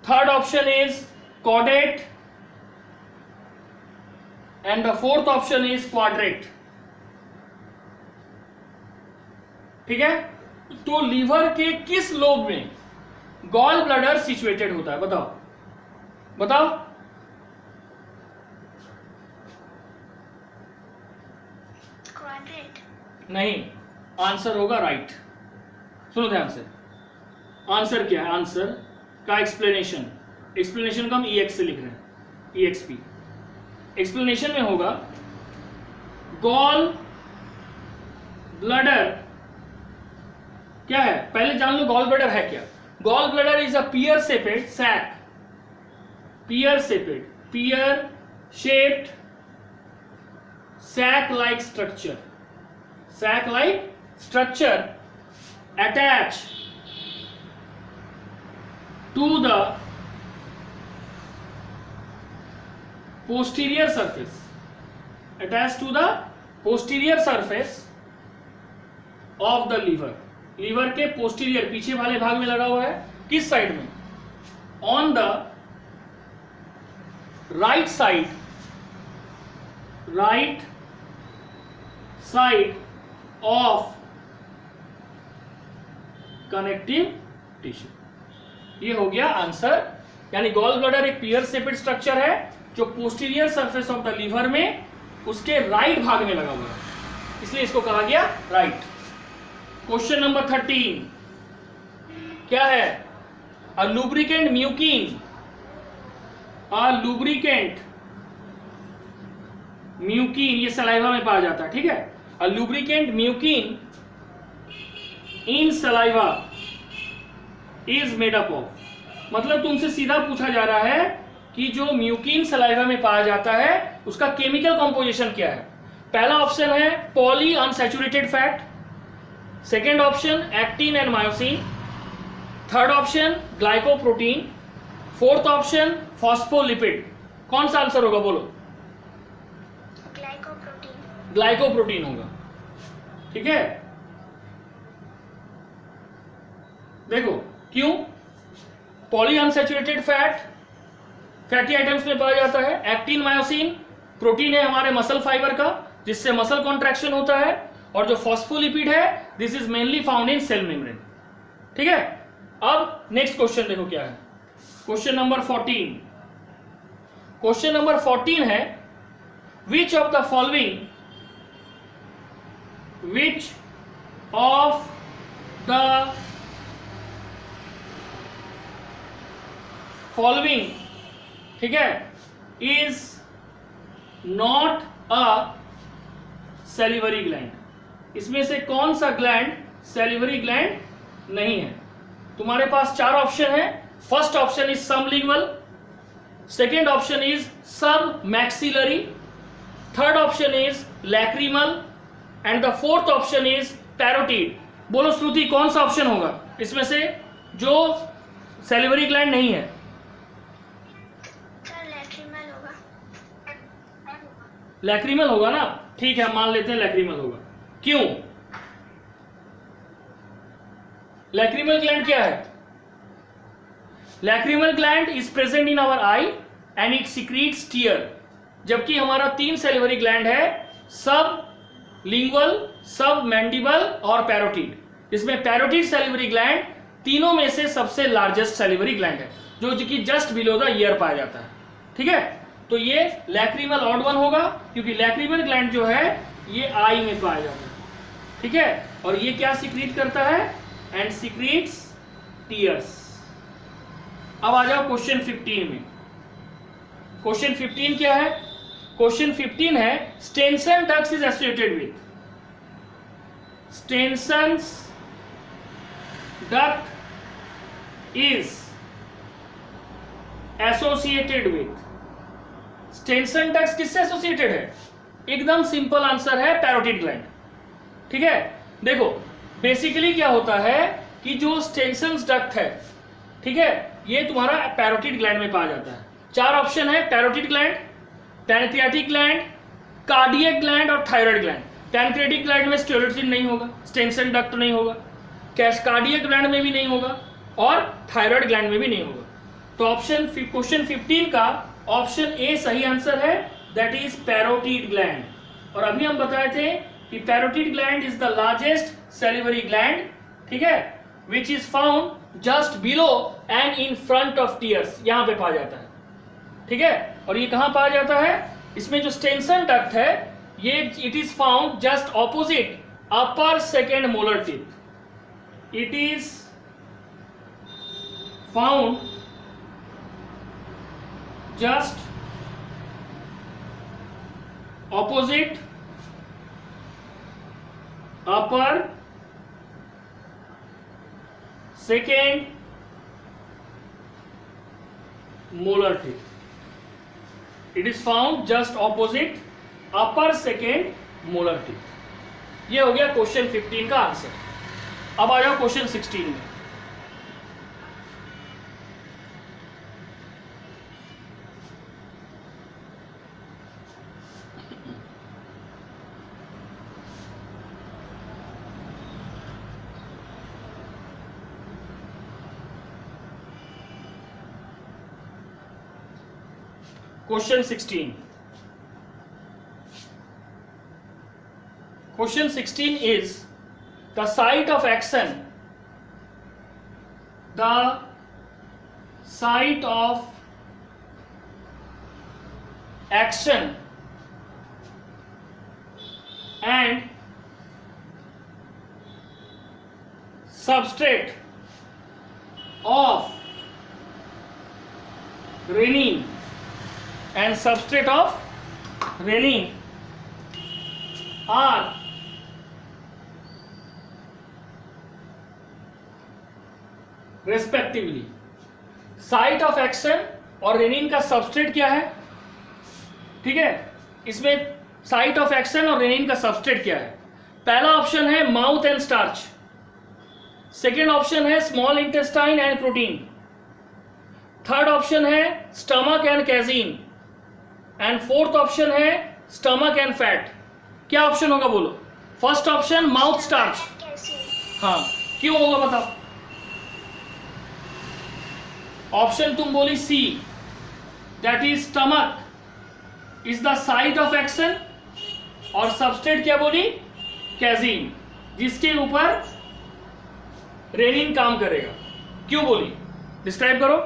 third option is caudate and the fourth option is quadrate, ठीक है। तो liver के किस lobe में गॉल ब्लडर सिचुएटेड होता है? बताओ। क्वाड्रेट नहीं, आंसर होगा राइट। सुनो ध्यान से, आंसर क्या है? आंसर का एक्सप्लेनेशन को हम EX से लिख रहे हैं, EXP। एक्सप्लेनेशन में होगा गॉल ब्लडर क्या है? पहले जान लो गॉल ब्लडर है क्या। Gall bladder is a pear shaped sac like structure attached to the posterior surface of the liver। Liver के पोस्टीरियर, पीछे वाले भाग में लगा हुआ है। किस साइड में? On the right side of connective tissue. ये हो गया आंसर। यानी गॉल ब्लडर एक पियर शेप्ड स्ट्रक्चर है जो posterior surface of the liver में उसके राइट भाग में लगा हुआ है, इसलिए इसको कहा गया राइट। क्वेश्चन नंबर 13 क्या है? अ लुब्रिकेंट म्यूकिन ये सलाइवा में पाया जाता है, ठीक है। A lubricant mucin in saliva is made up of, मतलब तुमसे सीधा पूछा जा रहा है कि जो म्यूकिन सलाइवा में पाया जाता है उसका केमिकल कंपोजिशन क्या है। पहला ऑप्शन है poly unsaturated fat, second option actin and myosin, third option glycoprotein, fourth option phospholipid. कौन सा आंसर होगा बोलो? ग्लाइकोप्रोटीन होगा, ठीक है। देखो क्यों? पॉली अनसैचुरेटेड फैटी आइटम्स में पाया जाता है। एक्टिन मायोसिन प्रोटीन है हमारे मसल फाइबर का जिससे मसल कॉन्ट्रैक्शन होता है, और जो फॉस्फोलिपिड है this is mainly found in cell membrane, ठीक है। अब नेक्स्ट क्वेश्चन देखो क्या है। क्वेश्चन नंबर 14 है विच ऑफ द फॉलोइंग ठीक है is not a salivary gland. इसमें से कौन सा ग्लैंड सैलिवरी ग्लैंड नहीं है? तुम्हारे पास 4 ऑप्शन है। First option is sublingual, second option is सब maxillary, third option is lacrimal and the fourth option is parotid. बोलो श्रुति, कौन सा ऑप्शन होगा इसमें से जो सैलिवरी ग्लैंड नहीं है? सर लैक्रिमल होगा। लैक्रिमल होगा ना? ठीक है, मान लेते हैं लैक्रिमल होगा। क्यों? लैक्रिमल ग्लैंड क्या है? Lacrimal gland is present in our eye and it secretes tear. जबकि हमारा 3 सैलिवरी ग्लैंड है, सब लिंगुअल, सब मैंडिबल और पैरोटिड। इसमें पैरोटिड सैलिवरी ग्लैंड तीनों में से सबसे लार्जेस्ट सैलिवरी ग्लैंड है, जो कि जस्ट बिलो द ईयर पाया जाता है। ठीक है, तो ये लैक्रिमल ऑड वन होगा, क्योंकि लैक्रिमल ग्लैंड जो है ये आई में पाया जाता है। ठीक है, और ये क्या सीक्रेट करता है? And secrets tears. अब आ जाओ क्वेश्चन 15 में। क्वेश्चन 15 क्या है? क्वेश्चन 15 है Stenson duct is associated with. Stenson's duct is associated with. Stenson duct किससे एसोसिएटेड है? एकदम सिंपल आंसर है, पैरोटिड ग्लैंड। ठीक है, देखो बेसिकली क्या होता है कि जो स्टेनसन डक्ट है, ठीक है, ये तुम्हारा पैरोटिड ग्लैंड में पाया जाता है। 4 ऑप्शन है, parotid gland, pancreatic gland, cardiac gland और थायराइड ग्लैंड। पैनक्रियाटिक ग्लैंड में स्टेरोटिन नहीं होगा, स्टेनसन डक्ट नहीं होगा, कार्डियक ग्लैंड में भी नहीं होगा और थायराइड ग्लैंड में भी नहीं होगा। तो ऑप्शन क्वेश्चन 15 का ऑप्शन ए सही आंसर है, दैट इज पैरोटिड ग्लैंड। और अभी हम बताए थे कि parotid gland is the largest salivary gland, ठीक है, which is found just below and in front of tears. यहां पे पाया जाता है। ठीक है, और ये कहां पाया जाता है? इसमें जो स्टेनसन डक्ट है ये it is found just opposite upper second molar teeth. It is found just opposite upper second molar teeth. It is found just opposite upper second molar teeth. ये हो गया क्वेश्चन 15 का आंसर। अब आ जाओ question 16 में। Question 16. Question 16 is the site of action. The site of action and substrate of renin and substrate of renin are respectively। Site of action और renin का substrate क्या है? ठीक है, इसमें साइट ऑफ एक्शन और रेनिन का सबस्ट्रेट क्या है? पहला ऑप्शन है mouth and starch, second option है small intestine and protein, third option है stomach and casein and fourth option है स्टमक एंड फैट। क्या ऑप्शन होगा बोलो? First option mouth starch. हाँ, क्यों होगा बताओ? ऑप्शन तुम बोली C, that is stomach is the site of action, और सबस्ट्रेट क्या बोली? कैजीन, जिसके ऊपर रेनिन काम करेगा। क्यों बोली? डिस्क्राइब करो।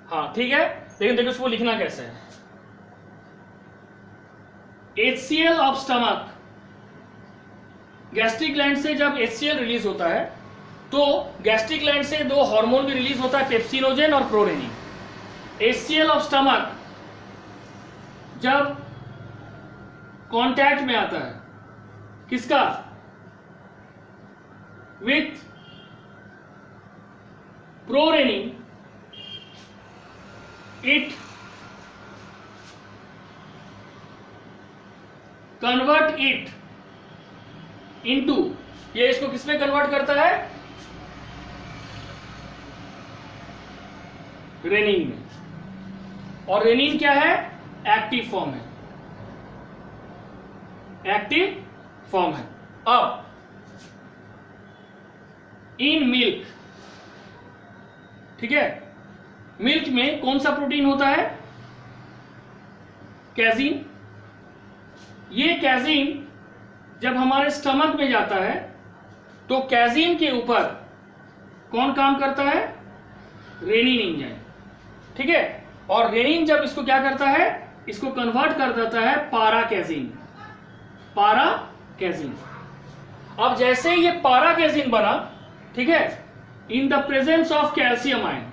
हाँ ठीक है, लेकिन देखो उसको लिखना कैसे है। HCl of stomach, gastric gland से जब HCl रिलीज होता है तो गैस्ट्रिक ग्लैंड से 2 हार्मोन भी रिलीज होता है, पेप्सिनोजेन और प्रोरेनिन। HCl ऑफ स्टमक जब कांटेक्ट में आता है किसका, with prorennin, it convert it into, ये इसको किसमें कन्वर्ट करता है, रेनिन में। और रेनिन क्या है, एक्टिव फॉर्म है, एक्टिव फॉर्म है। अब इन मिल्क, ठीक है, मिल्क में कौन सा प्रोटीन होता है, कैजीन। ये कैजीन जब हमारे स्टमक में जाता है तो कैजीन के ऊपर कौन काम करता है, रेनिन एंजाइम, ठीक है। और रेनिन जब इसको क्या करता है, इसको कन्वर्ट कर देता है पारा कैजीन, पारा कैजीन। अब जैसे ये पारा कैजीन बना, ठीक है, in the presence of calcium ion,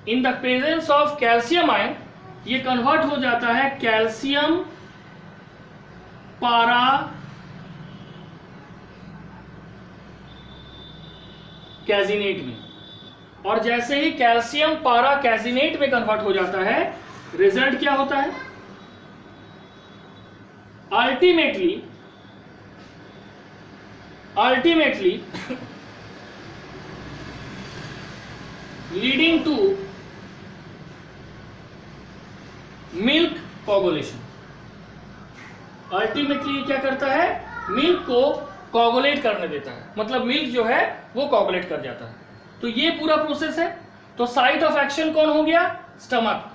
in the presence of calcium ion ये कन्वर्ट हो जाता है कैल्शियम पारा कैजिनेट में। और जैसे ही कैल्शियम पारा कैजिनेट में कन्वर्ट हो जाता है, रिजल्ट क्या होता है, ultimately leading to milk coagulation. Ultimately क्या करता है, मिल्क को कोगुलेट करने देता है, मतलब मिल्क जो है वो कोगुलेट कर जाता है। तो ये पूरा प्रोसेस है। तो साइट ऑफ एक्शन कौन हो गया, स्टमक,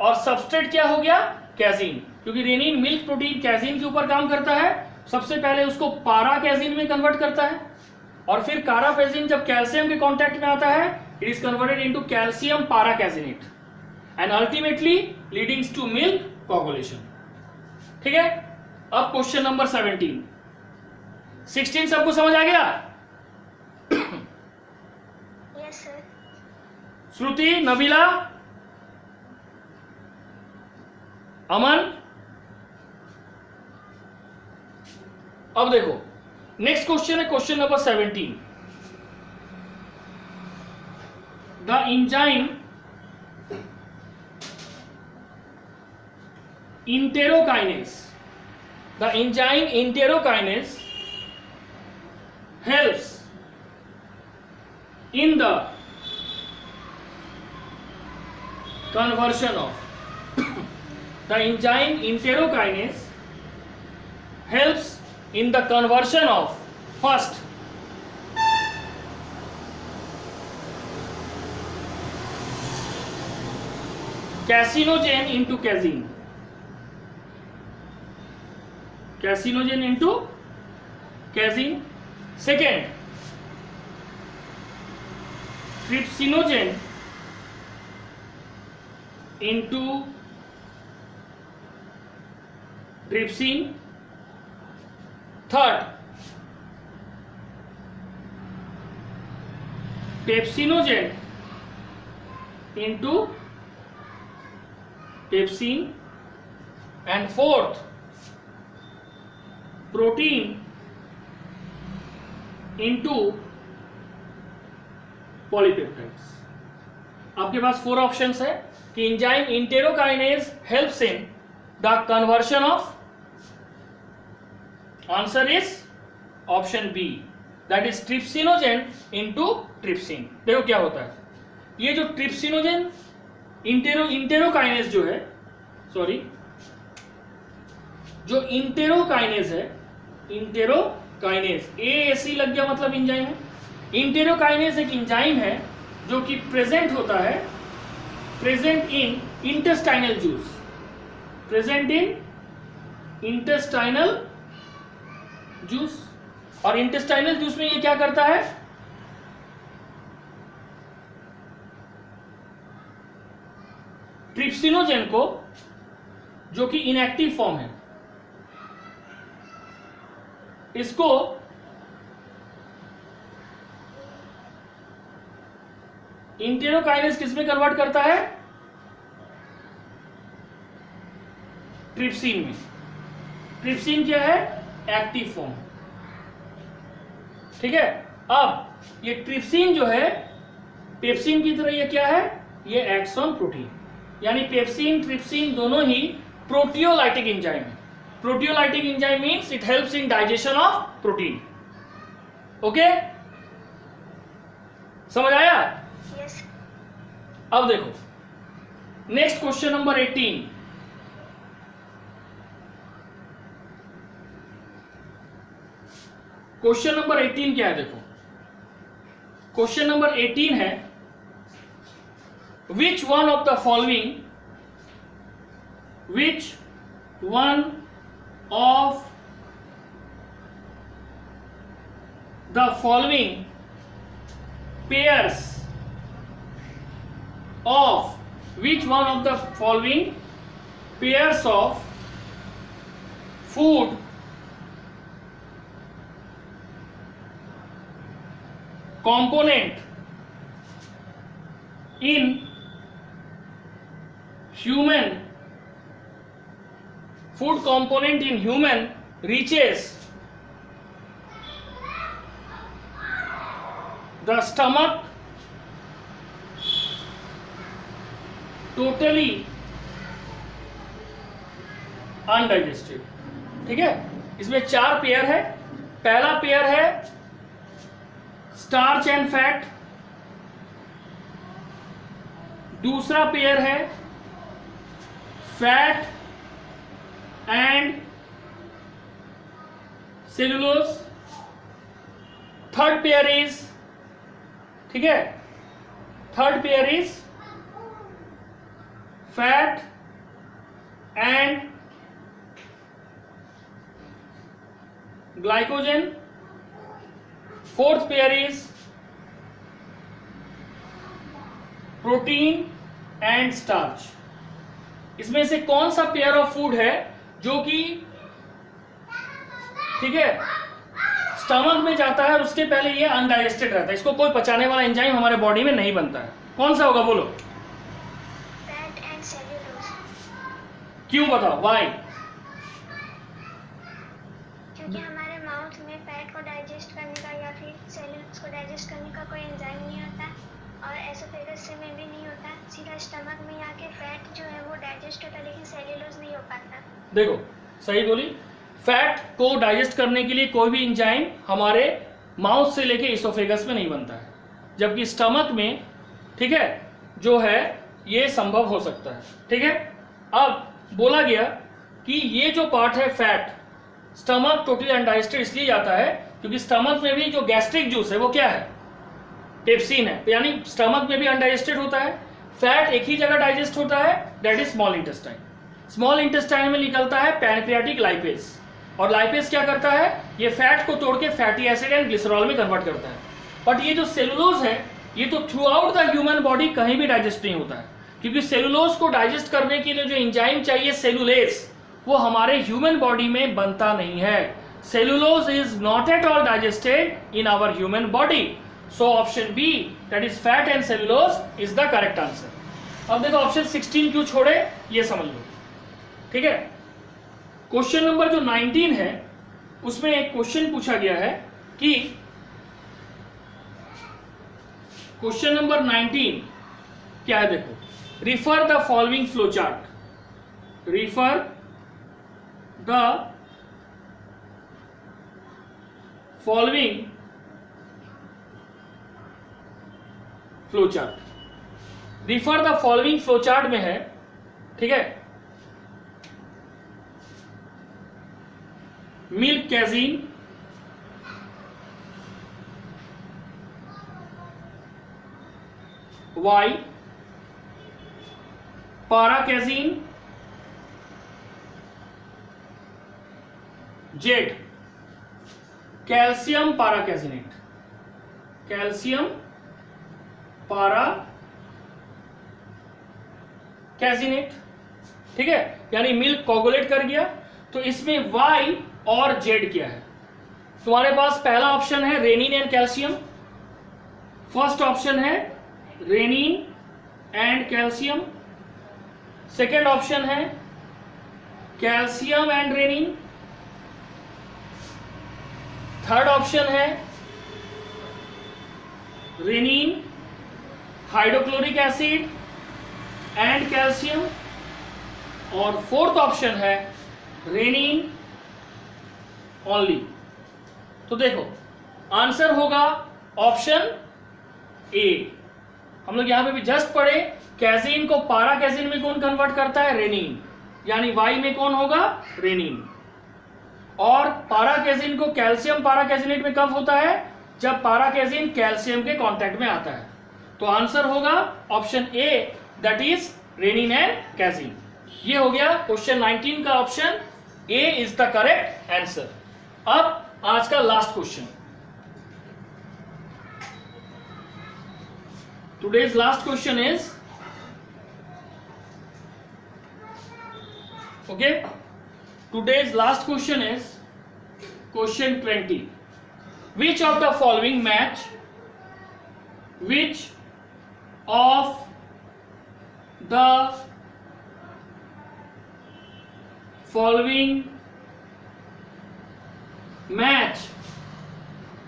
और सबस्ट्रेट क्या हो गया, कैजीन, क्योंकि रेनिन मिल्क प्रोटीन कैजीन के ऊपर काम करता है। सबसे पहले उसको पारा कैजीन में कन्वर्ट करता है, और फिर कारा कैजीन जब कैल्शियम के कांटेक्ट में आता है, it is converted into calcium para caseinate and ultimately leadings to milk coagulation, ठीक है। अब क्वेश्चन नंबर 17, 16 सबको समझ आ गया। Yes sir. श्रुति, नबीला, अमन। अब देखो नेक्स्ट क्वेश्चन है question number 17। The enzyme enterokinase, the enzyme enterokinase helps in the conversion of the enzyme enterokinase helps in the conversion of first carcinogen into casein, carcinogen into casein, second trypsinogen into trypsin, third pepsinogen into pepsin, and fourth protein into polypeptides. आपके पास 4 options है कि enzyme enterokinase helps in the conversion of, answer is option B, that is trypsinogen into trypsin. देखो क्या होता है, ये जो ट्रिप्सिनोजेन इंटेरोकाइनेज जो है, सॉरी जो इंटेरोकाइनेज है, इंटेरोकाइनेज AAC लग गया मतलब एंजाइम है। इंटेरोकाइनेज एक एंजाइम है जो कि प्रेजेंट होता है, present in intestinal juice, present in intestinal juice. और इंटेस्टाइनल जूस में ये क्या करता है, ट्रिप्सिनोजेन को, जो कि इनएक्टिव फॉर्म है, इसको इंटेरोकाइनेज किस में कन्वर्ट करता है, ट्रिप्सिन में। ट्रिप्सिन क्या है? Active form. ठीक है, अब ये ट्रिप्सिन जो है पेप्सिन की तरह ये क्या है? ये एक्सॉन प्रोटीन, यानी पेप्सिन ट्रिप्सिन दोनों ही प्रोटियोलाइटिक एंजाइम है। Proteolytic enzyme means it helps in digestion of protein. Okay, समझ आया? यस। अब देखो next question number 18। Question number 18 क्या है? देखो क्वेश्चन नंबर 18 है which one of the following pairs of food component in human reaches the stomach totally undigested। ठीक है, इसमें 4 पेयर है। पहला पेयर है स्टार्च एंड फैट, दूसरा पेयर है fat and cellulose, third pair is, ठीक है, third pair is fat and glycogen, fourth pair is protein and starch. इसमें से कौन सा पेयर ऑफ फूड है जो कि, ठीक है, स्टमक में जाता है और उसके पहले ये अनडाइजेस्टेड रहता है, इसको कोई पचाने वाला एंजाइम हमारे बॉडी में नहीं बनता है? कौन सा होगा बोलो? Fat and cellulose. क्यों बताओ, वाई? क्योंकि हमारे माउथ में फैट को डाइजेस्ट करने का या फिर सेल्यूलोज को डाइजेस्ट करने का कोई एंजाइम नहीं होता और एसोफेगस से में भी नहीं होता, सीधा स्टमक में आके फैट जो है वो डाइजेस्ट होता है लेकिन सेल्यूलोज नहीं हो पाता। देखो सही बोली, फैट को डाइजेस्ट करने के लिए कोई भी एंजाइम हमारे माउथ से लेके इसोफेगस में नहीं बनता है, जबकि स्टमक में, ठीक है, जो है ये संभव हो सकता है। ठीक है, अब बोला गया कि ये जो पार्ट है फैट, स्टमक टोटली अनडाइजेस्टेड इसलिए जाता है क्योंकि स्टमक में भी जो गैस्ट्रिक जूस है वो क्या है? पेप्सिन है, यानी स्टमक में भी अनडाइजेस्टेड होता है। फैट एक ही जगह डाइजेस्ट होता है, that is small intestine. Small intestine में निकलता है पैनक्रियाटिक लाइपेज, और लाइपेज क्या करता है? ये फैट को तोड़ के फैटी एसिड एंड ग्लिसरॉल में कन्वर्ट करता है। बट ये जो सेलुलोज है ये तो through out the human body कहीं भी डाइजेस्ट नहीं होता है, क्योंकि सेलुलोज को डाइजेस्ट करने के लिए जो एंजाइम चाहिए सेलुलेज, वो हमारे ह्यूमन बॉडी में बनता नहीं है। Cellulose is not at all digested in our human body. So option B, that is fat and cellulose, is the correct answer. अब देखो ऑप्शन 16 क्यों छोड़े ये समझ लो। ठीक है, क्वेश्चन नंबर जो 19 है उसमें एक क्वेश्चन पूछा गया है कि क्वेश्चन नंबर 19 क्या है? देखो, refer the following flow chart, refer the following flow chart. Refer the following flow chart में है, ठीक है, मिल्क कैजीन, वाई, पारा कैजीन, Z, calcium para कैजिनेट, calcium para कैजिनेट। ठीक है, यानी मिल्क कोगुलेट कर गया, तो इसमें वाई और जेड क्या है? तुम्हारे पास पहला ऑप्शन है renin and calcium, first option है renin and calcium, second option है calcium and renin. Third option है renin, hydrochloric acid and calcium. और फोर्थ ऑप्शन है रेनिन ओनली। तो देखो आंसर होगा ऑप्शन ए। हम लोग यहां पे भी जस्ट पढ़े, कैसीन को पारा कैसीन में कौन कन्वर्ट करता है? रेनिन, यानी वाई में कौन होगा? रेनिन। और पारा कैसीन को कैल्शियम पारा कैसिनेट में कब होता है? जब पारा कैसीन कैल्शियम के कांटेक्ट में आता है। तो आंसर होगा option A, that is rennin and casein. ये हो गया क्वेश्चन 19 का option A is the correct answer. अब आज का last question, today's last question is, okay, today's last question is question 20. Which of the following match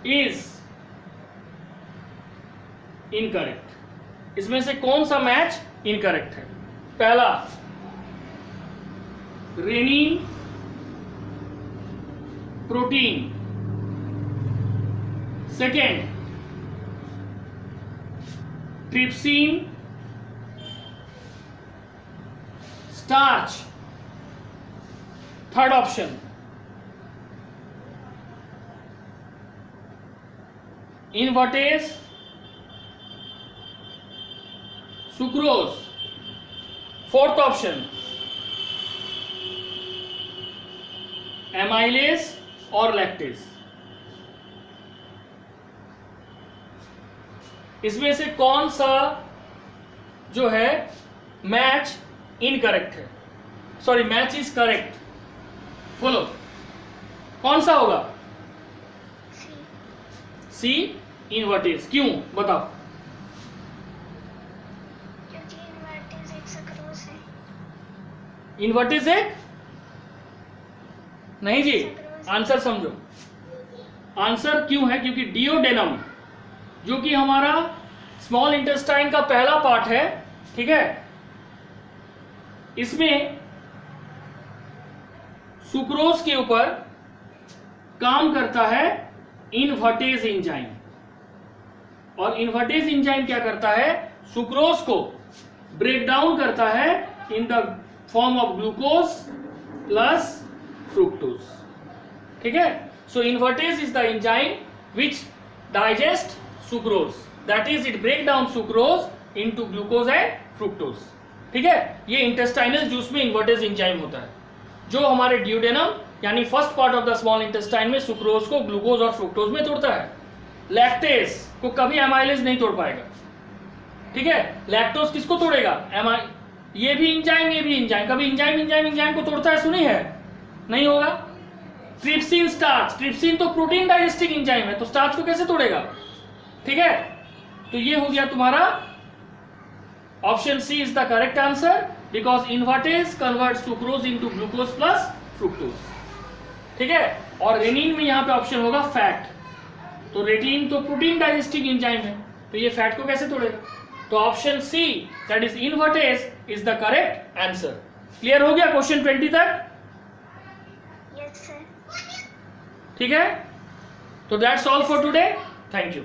is incorrect? इसमें से कौन सा मैच इनकरेक्ट है? पहला rennin protein, second trypsin starch, third option invertase sucrose, fourth option amylase और lactase. इसमें से कौन सा जो है मैच इनकरेक्ट है? Sorry, match is correct. बोलो कौन सा होगा? C invertase. क्यों बताओ? इन्वर्टेज एक नहीं जी, आंसर समझो। आंसर क्यों है? क्योंकि डिओडेनम जो कि हमारा स्मॉल इंटेस्टाइन का पहला पार्ट है, ठीक है, इसमें सुक्रोज के ऊपर काम करता है इन्वर्टेज एंजाइम। और इन्वर्टेज एंजाइम क्या करता है? सुक्रोज को ब्रेक डाउन करता है in the form of glucose plus fructose, ठीक है। So invertase is the enzyme which digest sucrose, that is it break down sucrose into glucose and fructose, ठीक है। ये इंटेस्टाइनल जूस में इन्वर्टेज एंजाइम होता है, जो हमारे ड्यूडेनम यानी first part of the small intestine में सुक्रोज को ग्लूकोज और फ्रुक्टोज में तोड़ता है। लैक्टेज को कभी एमाइलेज नहीं तोड़ पाएगा, ठीक है। लैक्टोज किसको तोड़ेगा? ये भी एंजाइम, ये भी एंजाइम। कभी एंजाइम को तोड़ता है? सुनी है? नहीं होगा। ट्रिप्सिन स्टार्च, ट्रिप्सिन तो प्रोटीन डाइजेस्टिंग एंजाइम है, तो स्टार्च को कैसे तोड़ेगा? ठीक है, तो ये हो गया तुम्हारा option C is the correct answer, because invertase convert sucrose into glucose plus fructose, ठीक है। और रेनिन में यहां पे ऑप्शन होगा फैट, तो रेटिन तो प्रोटीन डाइजेस्टिंग एंजाइम है, तो ये फैट को कैसे तोड़ेगा? तो option C that is invertase is the correct answer. Clear हो गया क्वेश्चन 20 तक? Yes sir. ठीक है, तो that's all for today. Thank you.